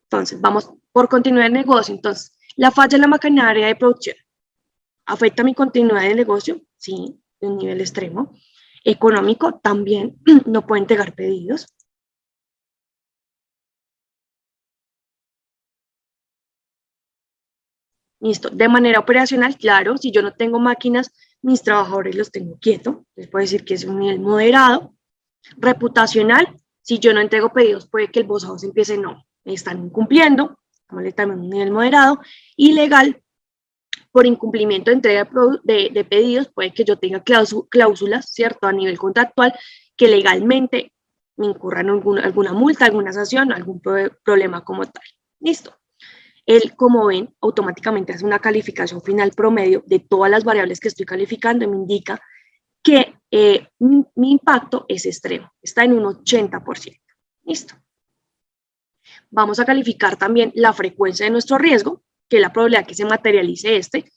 Entonces vamos por continuidad de negocio. Entonces, la falla en la maquinaria de producción afecta mi continuidad de negocio, sí, de un nivel extremo. Económico, también no puedo entregar pedidos. Listo. De manera operacional, claro, si yo no tengo máquinas, mis trabajadores los tengo quietos. Les puedo decir que es un nivel moderado. Reputacional, si yo no entrego pedidos, puede que el boss house empiece, no, me están incumpliendo, también un nivel moderado. Y legal, por incumplimiento de entrega de pedidos, puede que yo tenga cláusulas, ¿cierto?, a nivel contractual, que legalmente me incurran alguna multa, alguna sanción, algún problema como tal. Listo. Él, como ven, automáticamente hace una calificación final promedio de todas las variables que estoy calificando y me indica que mi impacto es extremo, está en un 80%. Listo. Vamos a calificar también la frecuencia de nuestro riesgo, que es la probabilidad que se materialice este.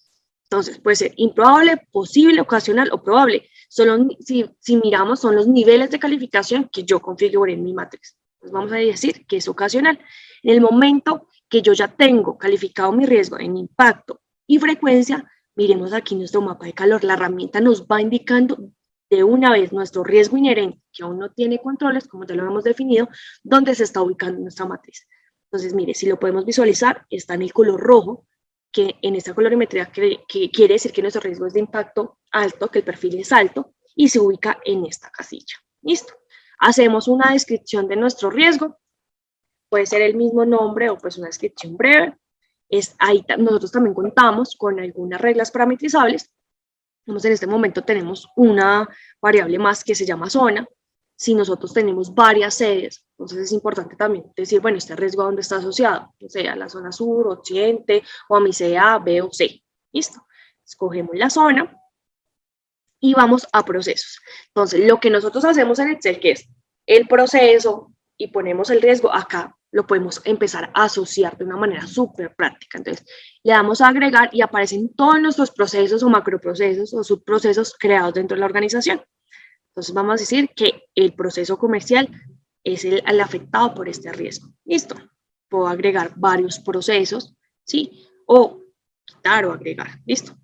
Entonces, puede ser improbable, posible, ocasional o probable. Si miramos, son los niveles de calificación que yo configuré en mi matriz. Pues vamos a decir que es ocasional. En el momento que yo ya tengo calificado mi riesgo en impacto y frecuencia, miremos aquí nuestro mapa de calor. La herramienta nos va indicando de una vez nuestro riesgo inherente, que aún no tiene controles, como ya lo hemos definido, dónde se está ubicando nuestra matriz. Entonces, mire, si lo podemos visualizar, está en el color rojo, que en esta colorimetría que quiere decir que nuestro riesgo es de impacto alto, que el perfil es alto, y se ubica en esta casilla. Listo. Hacemos una descripción de nuestro riesgo, puede ser el mismo nombre o pues una descripción breve. Ahí nosotros también contamos con algunas reglas parametrizables. En este momento tenemos una variable más que se llama zona. Si nosotros tenemos varias sedes, entonces es importante también decir, bueno, este riesgo a dónde está asociado, o sea, a la zona sur, occidente, o a mi sede A, B o C. Listo. Escogemos la zona y vamos a procesos. Entonces, lo que nosotros hacemos en Excel, que es el proceso y ponemos el riesgo, acá lo podemos empezar a asociar de una manera súper práctica. Entonces, le damos a agregar y aparecen todos nuestros procesos o macroprocesos o subprocesos creados dentro de la organización. Entonces, vamos a decir que el proceso comercial es el afectado por este riesgo. Listo. Puedo agregar varios procesos, ¿sí? O quitar o agregar. Listo.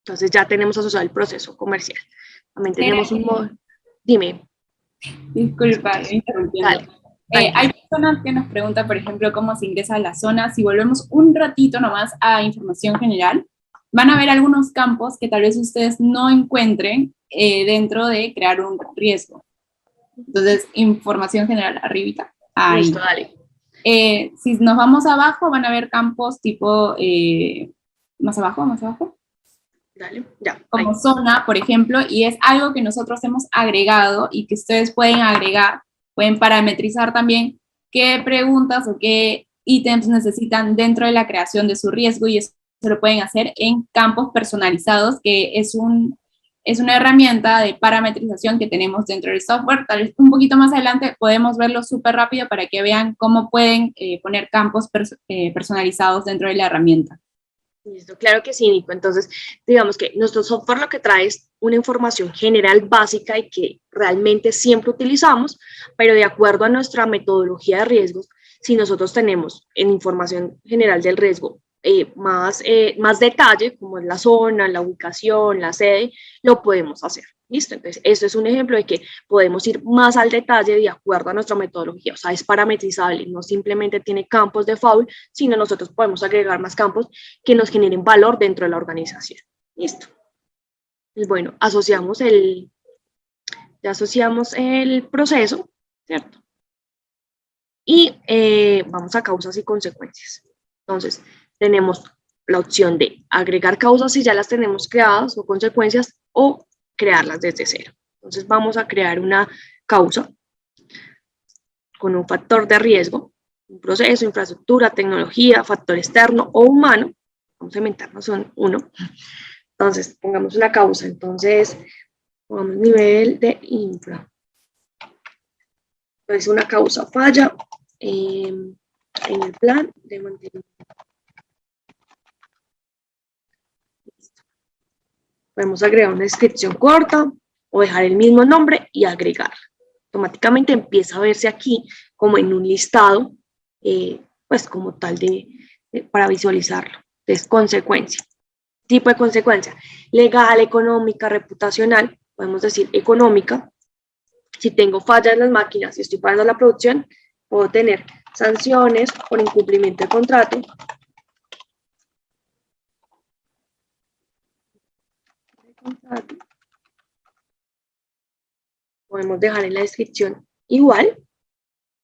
Entonces, ya tenemos asociado el proceso comercial. También tenemos un modo. Dime. Disculpa, interrumpiendo. Hay personas que nos preguntan, por ejemplo, cómo se ingresa a la zona. Si volvemos un ratito nomás a información general, van a ver algunos campos que tal vez ustedes no encuentren dentro de crear un riesgo. Entonces, información general, arribita. Ahí. Listo, dale. Si nos vamos abajo, van a ver campos tipo, más abajo. Dale, ya. Como ahí. zona, por ejemplo, y es algo que nosotros hemos agregado y que ustedes pueden agregar, pueden parametrizar también qué preguntas o qué ítems necesitan dentro de la creación de su riesgo, y eso lo pueden hacer en campos personalizados, que es una herramienta de parametrización que tenemos dentro del software. Tal vez un poquito más adelante podemos verlo súper rápido para que vean cómo pueden poner campos personalizados dentro de la herramienta. Listo, claro que sí, Nico. Entonces, digamos que nuestro software lo que trae es una información general básica y que realmente siempre utilizamos, pero de acuerdo a nuestra metodología de riesgos, si nosotros tenemos en información general del riesgo más detalle, como es la zona, la ubicación, la sede, lo podemos hacer. ¿Listo? Entonces, esto es un ejemplo de que podemos ir más al detalle de acuerdo a nuestra metodología. O sea, es parametrizable, no simplemente tiene campos de default, sino nosotros podemos agregar más campos que nos generen valor dentro de la organización. ¿Listo? Pues bueno, ya asociamos el proceso, ¿cierto? Y vamos a causas y consecuencias. Entonces, tenemos la opción de agregar causas si ya las tenemos creadas o consecuencias, o crearlas desde cero. Entonces vamos a crear una causa con un factor de riesgo, un proceso, infraestructura, tecnología, factor externo o humano. Vamos a inventarnos uno. Entonces pongamos una causa. Entonces pongamos nivel de infra. Entonces una causa falla en el plan de mantenimiento. Podemos agregar una descripción corta o dejar el mismo nombre y agregar. Automáticamente empieza a verse aquí como en un listado, pues como tal para visualizarlo. Entonces, consecuencia. Tipo de consecuencia. Legal, económica, reputacional. Podemos decir económica. Si tengo falla en las máquinas y estoy parando la producción, puedo tener sanciones por incumplimiento de contrato podemos dejar en la descripción igual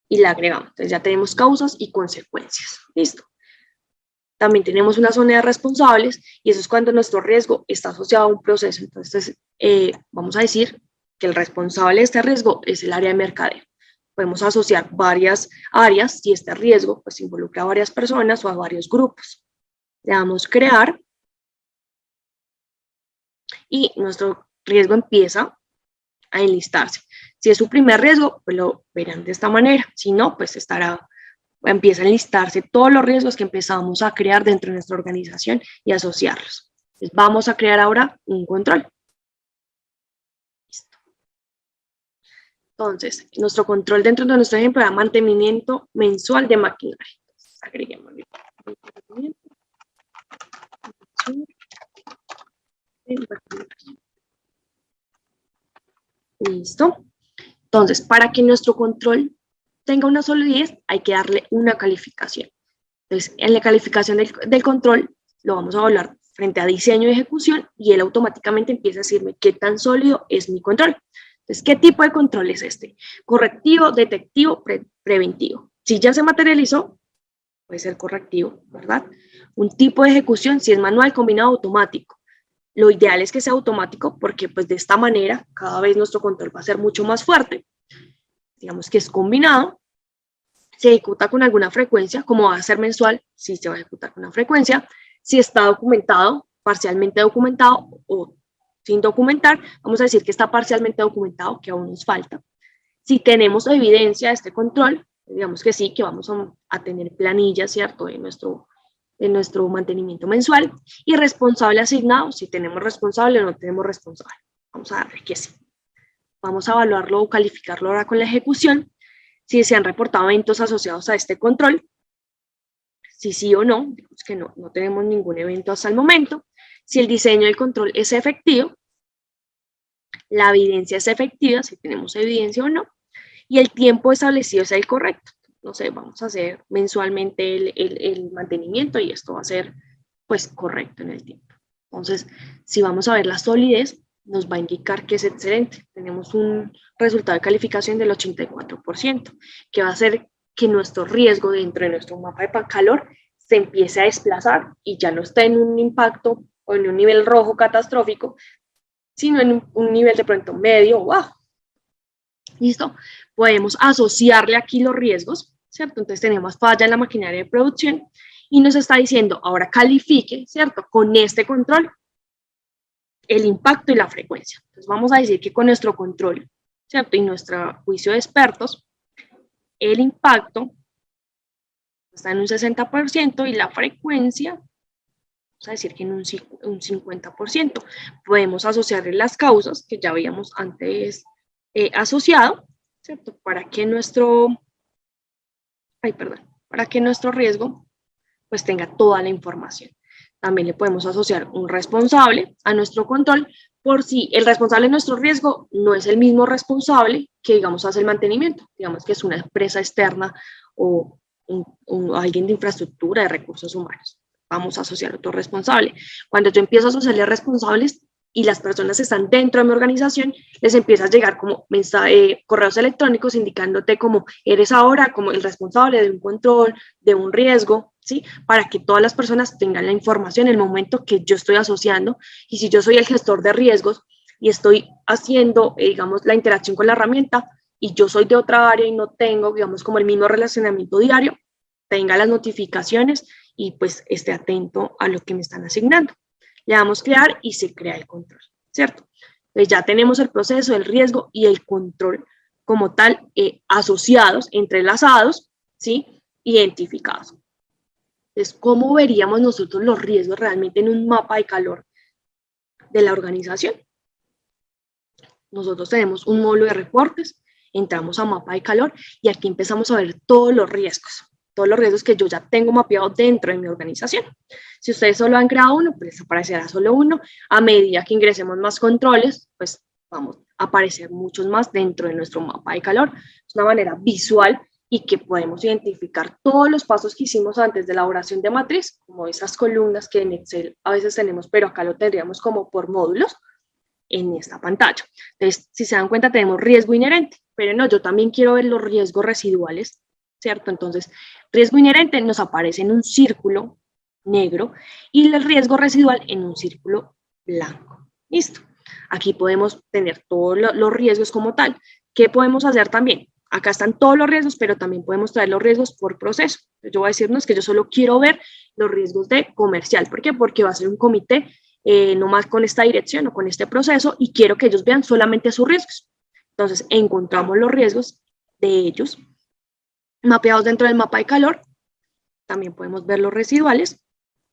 y la agregamos. Entonces ya tenemos causas y consecuencias. Listo. También tenemos una zona de responsables y eso es cuando nuestro riesgo está asociado a un proceso. Entonces, vamos a decir que el responsable de este riesgo es el área de mercadeo. Podemos asociar varias áreas si este riesgo pues, involucra a varias personas o a varios grupos. Le damos crear y nuestro riesgo empieza a enlistarse. Si es su primer riesgo, pues lo verán de esta manera. Si no, pues empieza a enlistarse todos los riesgos que empezamos a crear dentro de nuestra organización y asociarlos. Entonces, vamos a crear ahora un control. Listo. Entonces, nuestro control dentro de nuestro ejemplo era mantenimiento mensual de maquinaria. Entonces, agreguemos mantenimiento mensual de maquinaria. Listo. Entonces, para que nuestro control tenga una solidez, hay que darle una calificación. Entonces, en la calificación del control, lo vamos a evaluar frente a diseño y ejecución, y él automáticamente empieza a decirme qué tan sólido es mi control. Entonces, ¿qué tipo de control es este? Correctivo, detectivo, preventivo. Si ya se materializó, puede ser correctivo, ¿verdad? Un tipo de ejecución, si es manual, combinado, automático. Lo ideal es que sea automático porque pues de esta manera cada vez nuestro control va a ser mucho más fuerte. Digamos que es combinado, se ejecuta con alguna frecuencia, como va a ser mensual, sí se va a ejecutar con una frecuencia. Si está documentado, parcialmente documentado o sin documentar, vamos a decir que está parcialmente documentado, que aún nos falta. Si tenemos evidencia de este control, digamos que sí, que vamos a tener planillas, ¿cierto?, de nuestro mantenimiento mensual. Y responsable asignado, si tenemos responsable o no tenemos responsable. Vamos a darle que sí. Vamos a evaluarlo o calificarlo ahora con la ejecución. Si se han reportado eventos asociados a este control, si sí o no, digamos que no tenemos ningún evento hasta el momento. Si el diseño del control es efectivo, la evidencia es efectiva, si tenemos evidencia o no, y el tiempo establecido es el correcto. No sé, vamos a hacer mensualmente el mantenimiento y esto va a ser pues correcto en el tiempo. Entonces, si vamos a ver la solidez, nos va a indicar que es excelente. Tenemos un resultado de calificación del 84%, que va a hacer que nuestro riesgo dentro de nuestro mapa de calor se empiece a desplazar y ya no está en un impacto o en un nivel rojo catastrófico, sino en un nivel de pronto medio o bajo. ¿Listo? Podemos asociarle aquí los riesgos, ¿cierto? Entonces tenemos falla en la maquinaria de producción y nos está diciendo, ahora califique, ¿cierto?, con este control el impacto y la frecuencia. Entonces vamos a decir que con nuestro control, ¿cierto?, y nuestro juicio de expertos, el impacto está en un 60% y la frecuencia, vamos a decir que en un 50%. Podemos asociarle las causas que ya habíamos antes asociado, ¿cierto?, para que nuestro riesgo pues tenga toda la información. También le podemos asociar un responsable a nuestro control por si el responsable de nuestro riesgo no es el mismo responsable que, digamos, hace el mantenimiento. Digamos que es una empresa externa o alguien de infraestructura, de recursos humanos. Vamos a asociar otro responsable. Cuando yo empiezo a asociarle responsables y las personas están dentro de mi organización, les empieza a llegar como correos electrónicos indicándote como eres ahora como el responsable de un control, de un riesgo, ¿sí? Para que todas las personas tengan la información en el momento que yo estoy asociando. Y si yo soy el gestor de riesgos y estoy haciendo, digamos, la interacción con la herramienta y yo soy de otra área y no tengo, digamos, como el mismo relacionamiento diario, tenga las notificaciones y pues esté atento a lo que me están asignando. Le damos crear y se crea el control, ¿cierto? Entonces ya tenemos el proceso, el riesgo y el control como tal asociados, entrelazados, ¿sí? Identificados. Entonces, ¿cómo veríamos nosotros los riesgos realmente en un mapa de calor de la organización? Nosotros tenemos un módulo de reportes, entramos a mapa de calor y aquí empezamos a ver todos los riesgos que yo ya tengo mapeados dentro de mi organización. Si ustedes solo han creado uno, pues aparecerá solo uno. A medida que ingresemos más controles, pues vamos a aparecer muchos más dentro de nuestro mapa de calor. Es una manera visual y que podemos identificar todos los pasos que hicimos antes de la elaboración de matriz, como esas columnas que en Excel a veces tenemos, pero acá lo tendríamos como por módulos, en esta pantalla. Entonces, si se dan cuenta, tenemos riesgo inherente, pero no, yo también quiero ver los riesgos residuales, ¿cierto? Entonces, riesgo inherente nos aparece en un círculo negro y el riesgo residual en un círculo blanco. Listo. Aquí podemos tener todos los riesgos como tal. ¿Qué podemos hacer también? Acá están todos los riesgos, pero también podemos traer los riesgos por proceso. Yo voy a decirnos que yo solo quiero ver los riesgos de comercial. ¿Por qué? Porque va a ser un comité no más con esta dirección o con este proceso y quiero que ellos vean solamente sus riesgos. Entonces, encontramos los riesgos de ellos mapeados dentro del mapa de calor. También podemos ver los residuales.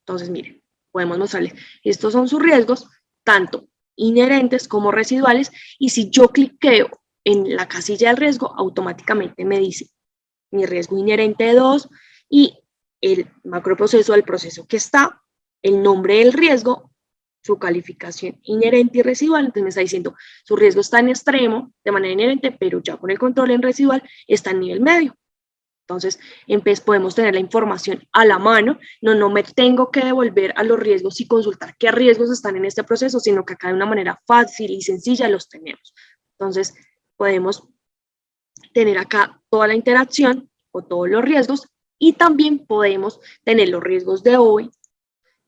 Entonces, miren, podemos mostrarles, estos son sus riesgos, tanto inherentes como residuales, y si yo cliqueo en la casilla del riesgo, automáticamente me dice mi riesgo inherente de 2 y el macroproceso del proceso que está, el nombre del riesgo, su calificación inherente y residual. Entonces me está diciendo, su riesgo está en extremo de manera inherente, pero ya con el control en residual está en nivel medio. Entonces, podemos tener la información a la mano, no me tengo que devolver a los riesgos y consultar qué riesgos están en este proceso, sino que acá de una manera fácil y sencilla los tenemos. Entonces, podemos tener acá toda la interacción o todos los riesgos y también podemos tener los riesgos de hoy,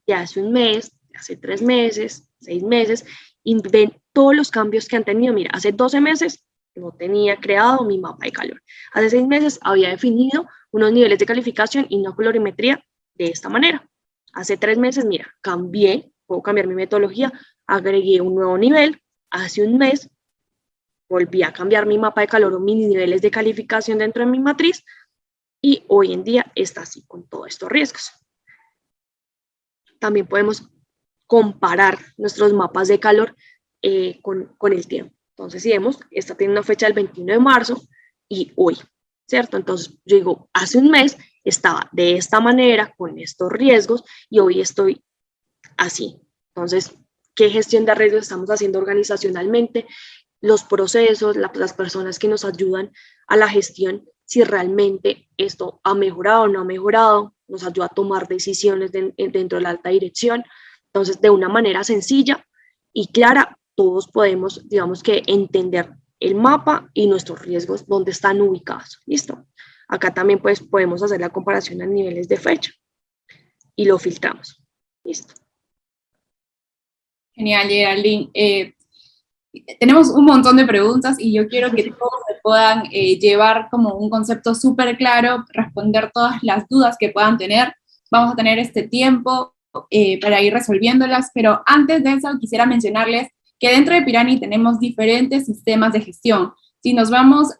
de hace un mes, de hace 3 meses, 6 meses, y ven todos los cambios que han tenido. Mira, hace 12 meses no tenía creado mi mapa de calor. Hace 6 meses había definido unos niveles de calificación y una colorimetría de esta manera. Hace 3 meses, mira, puedo cambiar mi metodología, agregué un nuevo nivel. Hace un mes volví a cambiar mi mapa de calor o mis niveles de calificación dentro de mi matriz y hoy en día está así con todos estos riesgos. También podemos comparar nuestros mapas de calor con el tiempo. Entonces, si vemos, esta tiene una fecha del 21 de marzo y hoy, ¿cierto? Entonces, yo digo, hace un mes estaba de esta manera, con estos riesgos, y hoy estoy así. Entonces, ¿qué gestión de riesgos estamos haciendo organizacionalmente? Los procesos, las personas que nos ayudan a la gestión, si realmente esto ha mejorado o no ha mejorado, nos ayuda a tomar decisiones dentro de la alta dirección. Entonces, de una manera sencilla y clara, todos podemos, digamos que, entender el mapa y nuestros riesgos, dónde están ubicados. ¿Listo? Acá también pues, podemos hacer la comparación a niveles de fecha y lo filtramos. ¿Listo? Genial, Geraldine. Tenemos un montón de preguntas y yo quiero que todos se puedan llevar como un concepto súper claro, responder todas las dudas que puedan tener. Vamos a tener este tiempo para ir resolviéndolas, pero antes de eso quisiera mencionarles que dentro de Pirani tenemos diferentes sistemas de gestión. Si nos vamos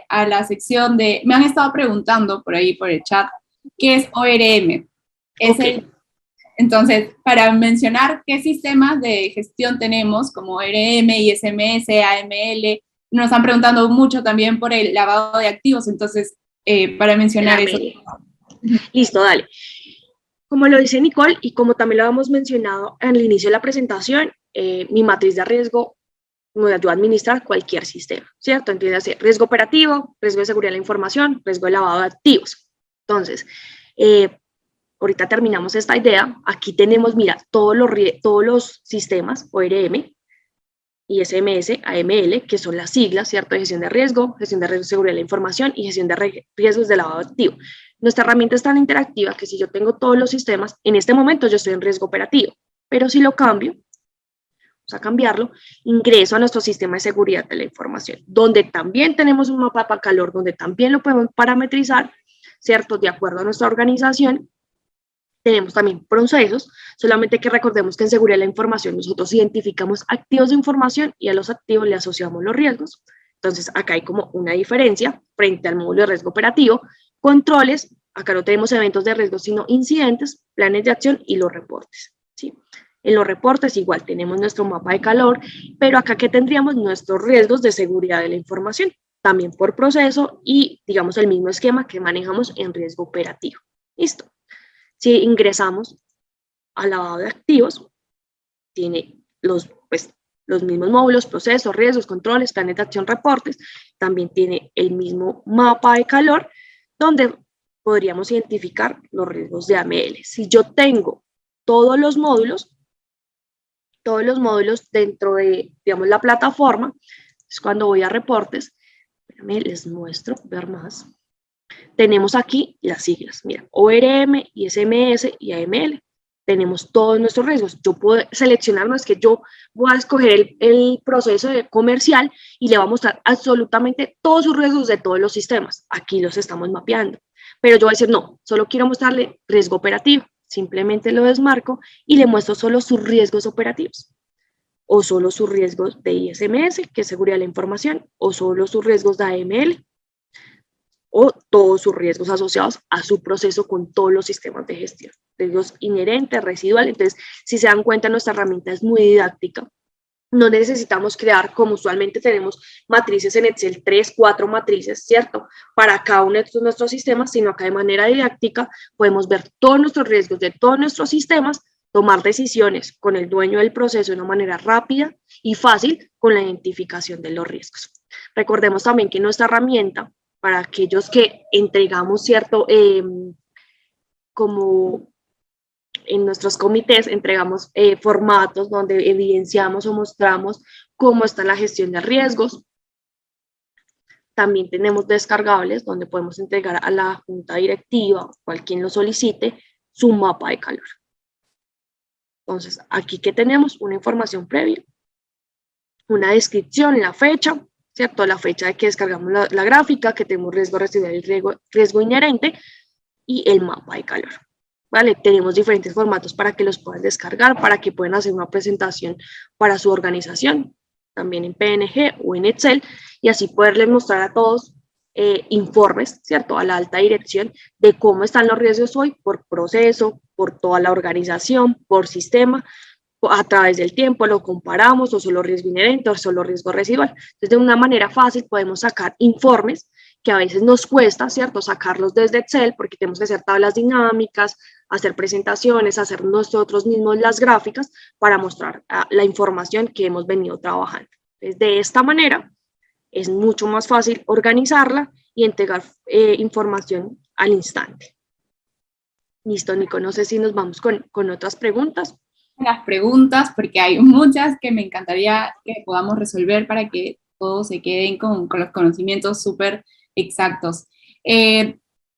a la sección de, me han estado preguntando por ahí por el chat, ¿qué es ORM? Entonces, para mencionar qué sistemas de gestión tenemos, como ORM, ISMS, AML, nos están preguntando mucho también por el lavado de activos, entonces, para mencionar eso. Listo, dale. Como lo dice Nicole, y como también lo habíamos mencionado al inicio de la presentación, mi matriz de riesgo me ayuda a administrar cualquier sistema, ¿cierto? Entiéndase, riesgo operativo, riesgo de seguridad de la información, riesgo de lavado de activos. Entonces, ahorita terminamos esta idea. Aquí tenemos, mira, todos los sistemas ORM, ISMS, AML, que son las siglas, ¿cierto? Gestión de riesgo de seguridad de la información y gestión de riesgos de lavado de activo. Nuestra herramienta es tan interactiva que si yo tengo todos los sistemas, en este momento yo estoy en riesgo operativo, pero si lo cambio, vamos a cambiarlo, ingreso a nuestro sistema de seguridad de la información, donde también tenemos un mapa para calor, donde también lo podemos parametrizar, ¿cierto? De acuerdo a nuestra organización. Tenemos también procesos, solamente que recordemos que en seguridad de la información nosotros identificamos activos de información y a los activos le asociamos los riesgos. Entonces, acá hay como una diferencia frente al módulo de riesgo operativo. Controles, acá no tenemos eventos de riesgo, sino incidentes, planes de acción y los reportes, ¿sí? En los reportes igual tenemos nuestro mapa de calor, pero acá que tendríamos nuestros riesgos de seguridad de la información, también por proceso y, digamos, el mismo esquema que manejamos en riesgo operativo. ¿Listo? Si ingresamos al lavado de activos, tiene los mismos módulos, procesos, riesgos, controles, planes de acción, reportes. También tiene el mismo mapa de calor, donde podríamos identificar los riesgos de AML. Si yo tengo todos los módulos, todos los módulos dentro de, digamos, la plataforma. Es cuando voy a reportes, espérame, les muestro, ver más. Tenemos aquí las siglas, mira, ORM, ISMS y AML. Tenemos todos nuestros riesgos. Yo puedo seleccionar, no es que yo voy a escoger el proceso comercial y le voy a mostrar absolutamente todos sus riesgos de todos los sistemas. Aquí los estamos mapeando. Pero yo voy a decir, no, solo quiero mostrarle riesgo operativo. Simplemente lo desmarco y le muestro solo sus riesgos operativos. O solo sus riesgos de ISMS, que es seguridad de la información, o solo sus riesgos de AML, o todos sus riesgos asociados a su proceso con todos los sistemas de gestión. Riesgos inherentes, residuales. Entonces, si se dan cuenta, nuestra herramienta es muy didáctica. No necesitamos crear, como usualmente tenemos matrices en Excel, 3, 4 matrices, ¿cierto? Para cada uno de nuestros sistemas, sino acá de manera didáctica podemos ver todos nuestros riesgos de todos nuestros sistemas, tomar decisiones con el dueño del proceso de una manera rápida y fácil con la identificación de los riesgos. Recordemos también que nuestra herramienta, para aquellos que entregamos, ¿cierto? Como en nuestros comités entregamos formatos donde evidenciamos o mostramos cómo está la gestión de riesgos. También tenemos descargables donde podemos entregar a la junta directiva o a quien lo solicite su mapa de calor. Entonces, aquí que tenemos una información previa, una descripción, la fecha, ¿cierto? La fecha de que descargamos la gráfica, que tenemos riesgo residual y riesgo inherente, y el mapa de calor. ¿Vale? Tenemos diferentes formatos para que los puedan descargar, para que puedan hacer una presentación para su organización, también en PNG o en Excel, y así poderles mostrar a todos informes, ¿cierto? A la alta dirección de cómo están los riesgos hoy por proceso, por toda la organización, por sistema, a través del tiempo lo comparamos, o solo riesgo inherente o solo riesgo residual. Entonces, de una manera fácil podemos sacar informes que a veces nos cuesta, ¿cierto? Sacarlos desde Excel porque tenemos que hacer tablas dinámicas, hacer presentaciones, hacer nosotros mismos las gráficas para mostrar la información que hemos venido trabajando. Entonces, de esta manera es mucho más fácil organizarla y entregar información al instante. Listo, Nico, no sé si nos vamos con otras preguntas. Las preguntas, porque hay muchas que me encantaría que podamos resolver para que todos se queden con los conocimientos súper exactos.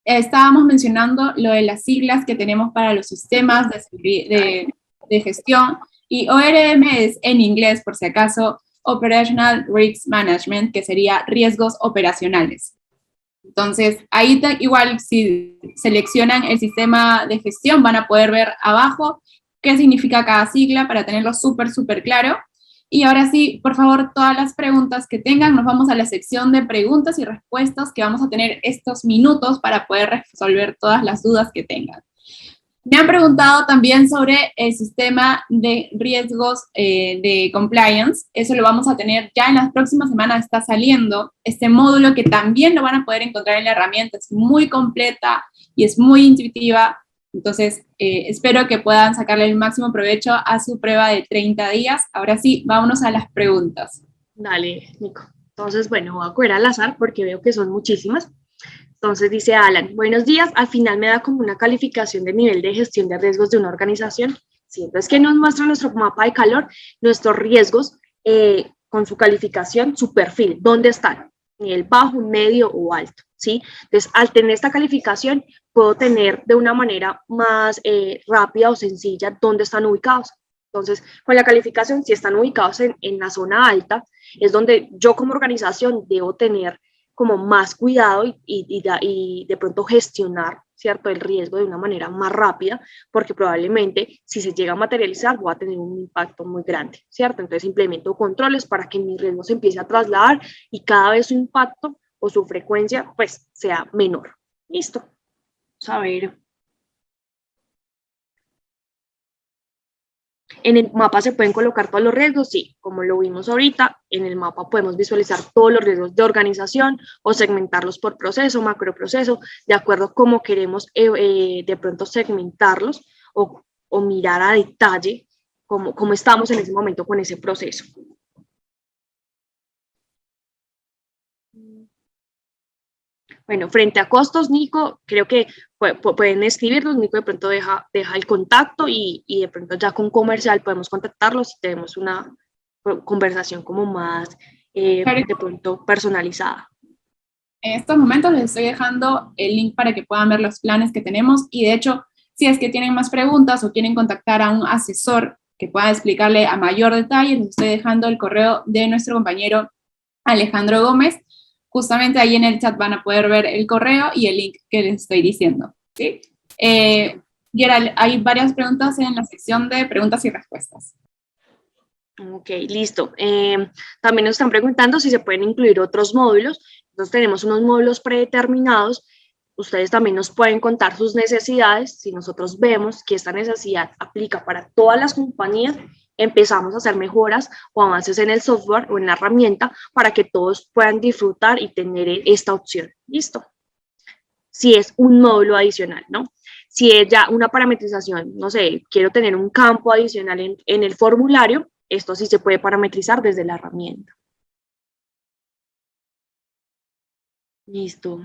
Estábamos mencionando lo de las siglas que tenemos para los sistemas de gestión, y ORM es en inglés, por si acaso, Operational Risk Management, que sería riesgos operacionales. Entonces, ahí igual si seleccionan el sistema de gestión van a poder ver abajo qué significa cada sigla para tenerlo súper claro. Y ahora sí, por favor, todas las preguntas que tengan, nos vamos a la sección de preguntas y respuestas que vamos a tener estos minutos para poder resolver todas las dudas que tengan. Me han preguntado también sobre el sistema de riesgos de compliance. Eso lo vamos a tener ya en las próximas semanas, está saliendo este módulo que también lo van a poder encontrar en la herramienta. Es muy completa y es muy intuitiva. Entonces, espero que puedan sacarle el máximo provecho a su prueba de 30 días. Ahora sí, vámonos a las preguntas. Dale, Nico. Entonces, bueno, voy a coger al azar porque veo que son muchísimas. Entonces dice Alan, buenos días, al final me da como una calificación de nivel de gestión de riesgos de una organización. Sí, entonces que nos muestra nuestro mapa de calor, nuestros riesgos con su calificación, su perfil, dónde están, nivel bajo, medio o alto, ¿sí? Entonces al tener esta calificación puedo tener de una manera más rápida o sencilla dónde están ubicados. Entonces con la calificación, si están ubicados en la zona alta, es donde yo como organización debo tener como más cuidado y de pronto gestionar, ¿cierto?, el riesgo de una manera más rápida, porque probablemente si se llega a materializar voy a tener un impacto muy grande, ¿cierto? Entonces implemento controles para que mi riesgo se empiece a trasladar y cada vez su impacto o su frecuencia pues sea menor. Listo. Vamos a ver. En el mapa se pueden colocar todos los riesgos, sí, como lo vimos ahorita, en el mapa podemos visualizar todos los riesgos de organización o segmentarlos por proceso, macroproceso, de acuerdo a cómo queremos de pronto segmentarlos o mirar a detalle cómo estamos en ese momento con ese proceso. Bueno, frente a costos, Nico, creo que pueden escribirnos, Nico de pronto deja el contacto y de pronto ya con comercial podemos contactarlos si tenemos una conversación como más de pronto personalizada. En estos momentos les estoy dejando el link para que puedan ver los planes que tenemos y de hecho, si es que tienen más preguntas o quieren contactar a un asesor que pueda explicarle a mayor detalle, les estoy dejando el correo de nuestro compañero Alejandro Gómez. Justamente ahí en el chat van a poder ver el correo y el link que les estoy diciendo, ¿sí? Gerald, hay varias preguntas en la sección de preguntas y respuestas. Ok, listo. También nos están preguntando si se pueden incluir otros módulos. Nosotros tenemos unos módulos predeterminados. Ustedes también nos pueden contar sus necesidades. Si nosotros vemos que esta necesidad aplica para todas las compañías, empezamos a hacer mejoras o avances en el software o en la herramienta para que todos puedan disfrutar y tener esta opción. Listo. Si es un módulo adicional, ¿no? Si es ya una parametrización, no sé, quiero tener un campo adicional en el formulario, esto sí se puede parametrizar desde la herramienta. Listo.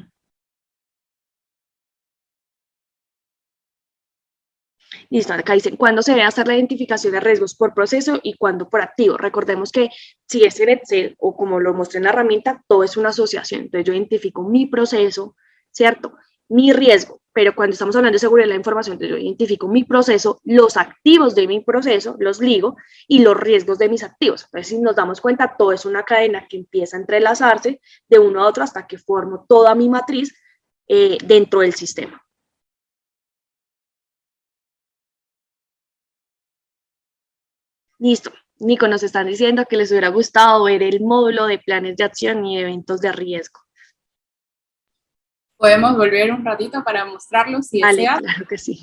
Listo, acá dicen cuándo se debe hacer la identificación de riesgos por proceso y cuándo por activo. Recordemos que si es en Excel o como lo mostré en la herramienta, todo es una asociación. Entonces yo identifico mi proceso, ¿cierto? Mi riesgo, pero cuando estamos hablando de seguridad de la información, entonces yo identifico mi proceso, los activos de mi proceso, los ligo, y los riesgos de mis activos. Entonces, si nos damos cuenta, todo es una cadena que empieza a entrelazarse de uno a otro hasta que formo toda mi matriz dentro del sistema. Listo. Nico, nos están diciendo que les hubiera gustado ver el módulo de planes de acción y eventos de riesgo. Podemos volver un ratito para mostrarlo si Vale, deseas. claro que sí.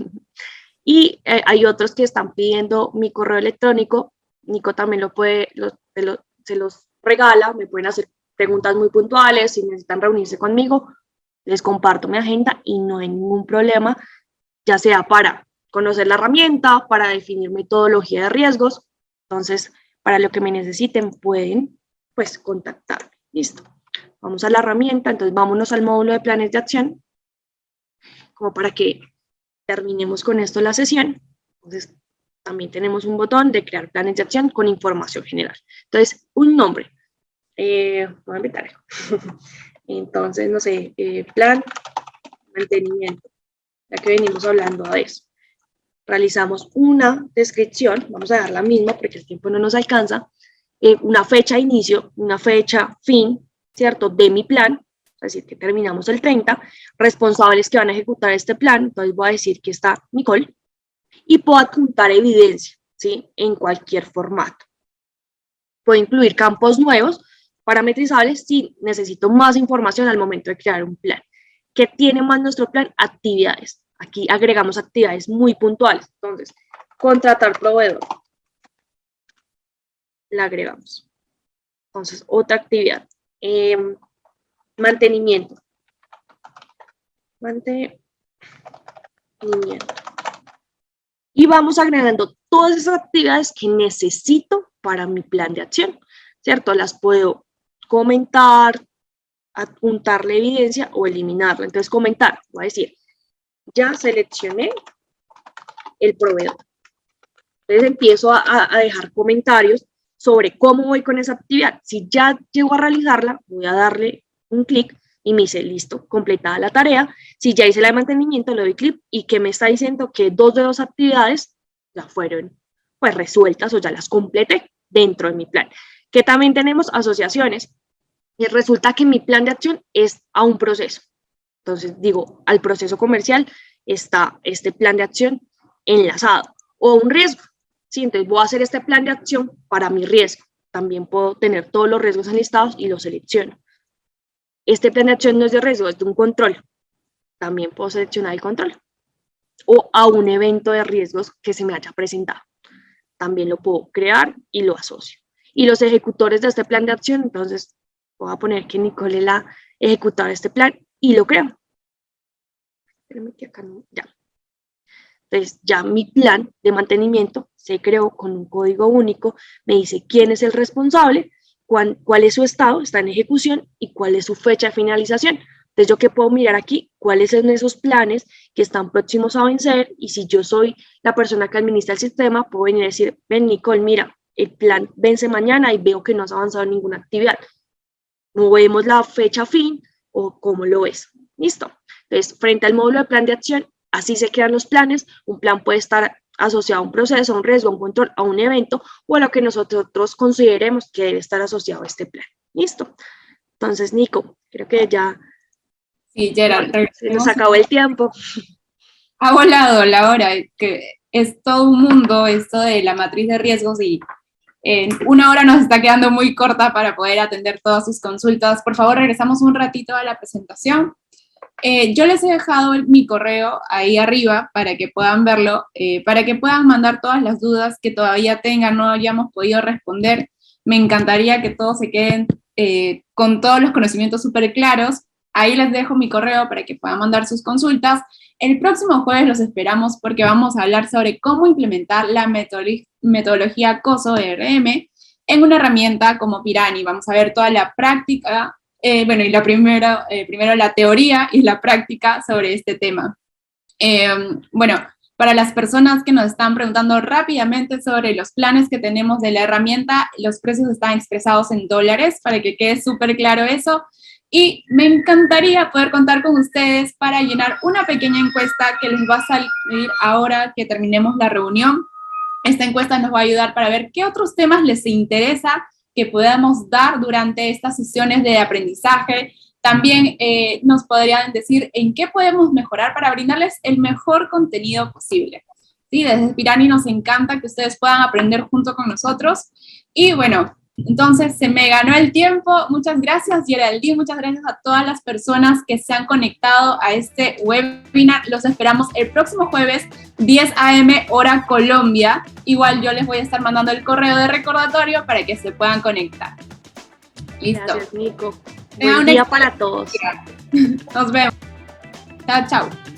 Y hay otros que están pidiendo mi correo electrónico. Nico también lo puede, se los regala, me pueden hacer preguntas muy puntuales, si necesitan reunirse conmigo, les comparto mi agenda y no hay ningún problema, ya sea para conocer la herramienta, para definir metodología de riesgos. Entonces, para lo que me necesiten, pueden, pues, contactarme. Listo. Vamos a la herramienta, entonces vámonos al módulo de planes de acción, como para que terminemos con esto la sesión. Entonces, también tenemos un botón de crear planes de acción con información general. Entonces, un nombre. Voy a invitar. Entonces, no sé, plan, mantenimiento, ya que venimos hablando de eso. Realizamos una descripción, vamos a dar la misma porque el tiempo no nos alcanza, una fecha de inicio, una fecha fin, ¿cierto?, de mi plan, es decir, que terminamos el 30, responsables que van a ejecutar este plan, entonces voy a decir que está Nicole, y puedo adjuntar evidencia, ¿sí?, en cualquier formato. Puedo incluir campos nuevos, parametrizables, si necesito más información al momento de crear un plan. ¿Qué tiene más nuestro plan? Actividades. Aquí agregamos actividades muy puntuales. Entonces, contratar proveedor. La agregamos. Entonces, otra actividad. Mantenimiento. Mantenimiento. Y vamos agregando todas esas actividades que necesito para mi plan de acción, ¿cierto? Las puedo comentar, adjuntarle evidencia o eliminarla. Entonces, comentar, voy a decir, ya seleccioné el proveedor. Entonces empiezo a dejar comentarios sobre cómo voy con esa actividad. Si ya llego a realizarla, voy a darle un clic y me dice, listo, completada la tarea. Si ya hice la de mantenimiento, le doy clic y que me está diciendo que 2 de 2 actividades ya fueron pues resueltas o ya las completé dentro de mi plan. Que también tenemos asociaciones y resulta que mi plan de acción es a un proceso. Entonces digo, al proceso comercial está este plan de acción enlazado o un riesgo. ¿Sí? Entonces voy a hacer este plan de acción para mi riesgo. También puedo tener todos los riesgos enlistados y los selecciono. Este plan de acción no es de riesgo, es de un control. También puedo seleccionar el control. O a un evento de riesgos que se me haya presentado. También lo puedo crear y lo asocio. Y los ejecutores de este plan de acción, entonces voy a poner que Nicole la ejecutar este plan y lo creo. Espérame que acá no, ya. Entonces ya mi plan de mantenimiento se creó con un código único, me dice quién es el responsable, cuál es su estado, está en ejecución y cuál es su fecha de finalización. Entonces, ¿yo qué puedo mirar aquí? ¿Cuáles son esos planes que están próximos a vencer? Y si yo soy la persona que administra el sistema, puedo venir a decir, ven, Nicole, mira, el plan vence mañana y veo que no has avanzado en ninguna actividad. No vemos la fecha fin o cómo lo ves. ¿Listo? Entonces, frente al módulo de plan de acción, así se crean los planes. Un plan puede estar asociado a un proceso, a un riesgo, a un control, a un evento o a lo que nosotros consideremos que debe estar asociado a este plan. ¿Listo? Entonces, Nico, creo que ya Sí, Gerald, se nos acabó el tiempo. Ha volado la hora, que es todo un mundo esto de la matriz de riesgos y en una hora nos está quedando muy corta para poder atender todas sus consultas. Por favor, regresamos un ratito a la presentación. Yo les he dejado mi correo ahí arriba para que puedan verlo, para que puedan mandar todas las dudas que todavía tengan, no hayamos podido responder. Me encantaría que todos se queden con todos los conocimientos súper claros. Ahí les dejo mi correo para que puedan mandar sus consultas. El próximo jueves los esperamos porque vamos a hablar sobre cómo implementar la metodología COSO-ERM en una herramienta como Pirani. Vamos a ver toda la práctica, y primero la teoría y la práctica sobre este tema. Para las personas que nos están preguntando rápidamente sobre los planes que tenemos de la herramienta, los precios están expresados en dólares para que quede súper claro eso. Y me encantaría poder contar con ustedes para llenar una pequeña encuesta que les va a salir ahora que terminemos la reunión. Esta encuesta nos va a ayudar para ver qué otros temas les interesa que podamos dar durante estas sesiones de aprendizaje. También nos podrían decir en qué podemos mejorar para brindarles el mejor contenido posible. ¿Sí? Desde Pirani nos encanta que ustedes puedan aprender junto con nosotros. Y bueno, entonces se me ganó el tiempo. Muchas gracias, Geraldine. Muchas gracias a todas las personas que se han conectado a este webinar. Los esperamos el próximo jueves, 10 a.m. hora Colombia. Igual yo les voy a estar mandando el correo de recordatorio para que se puedan conectar. Listo. Gracias, Nico. Buen día para todos. Nos vemos. Chao, chao.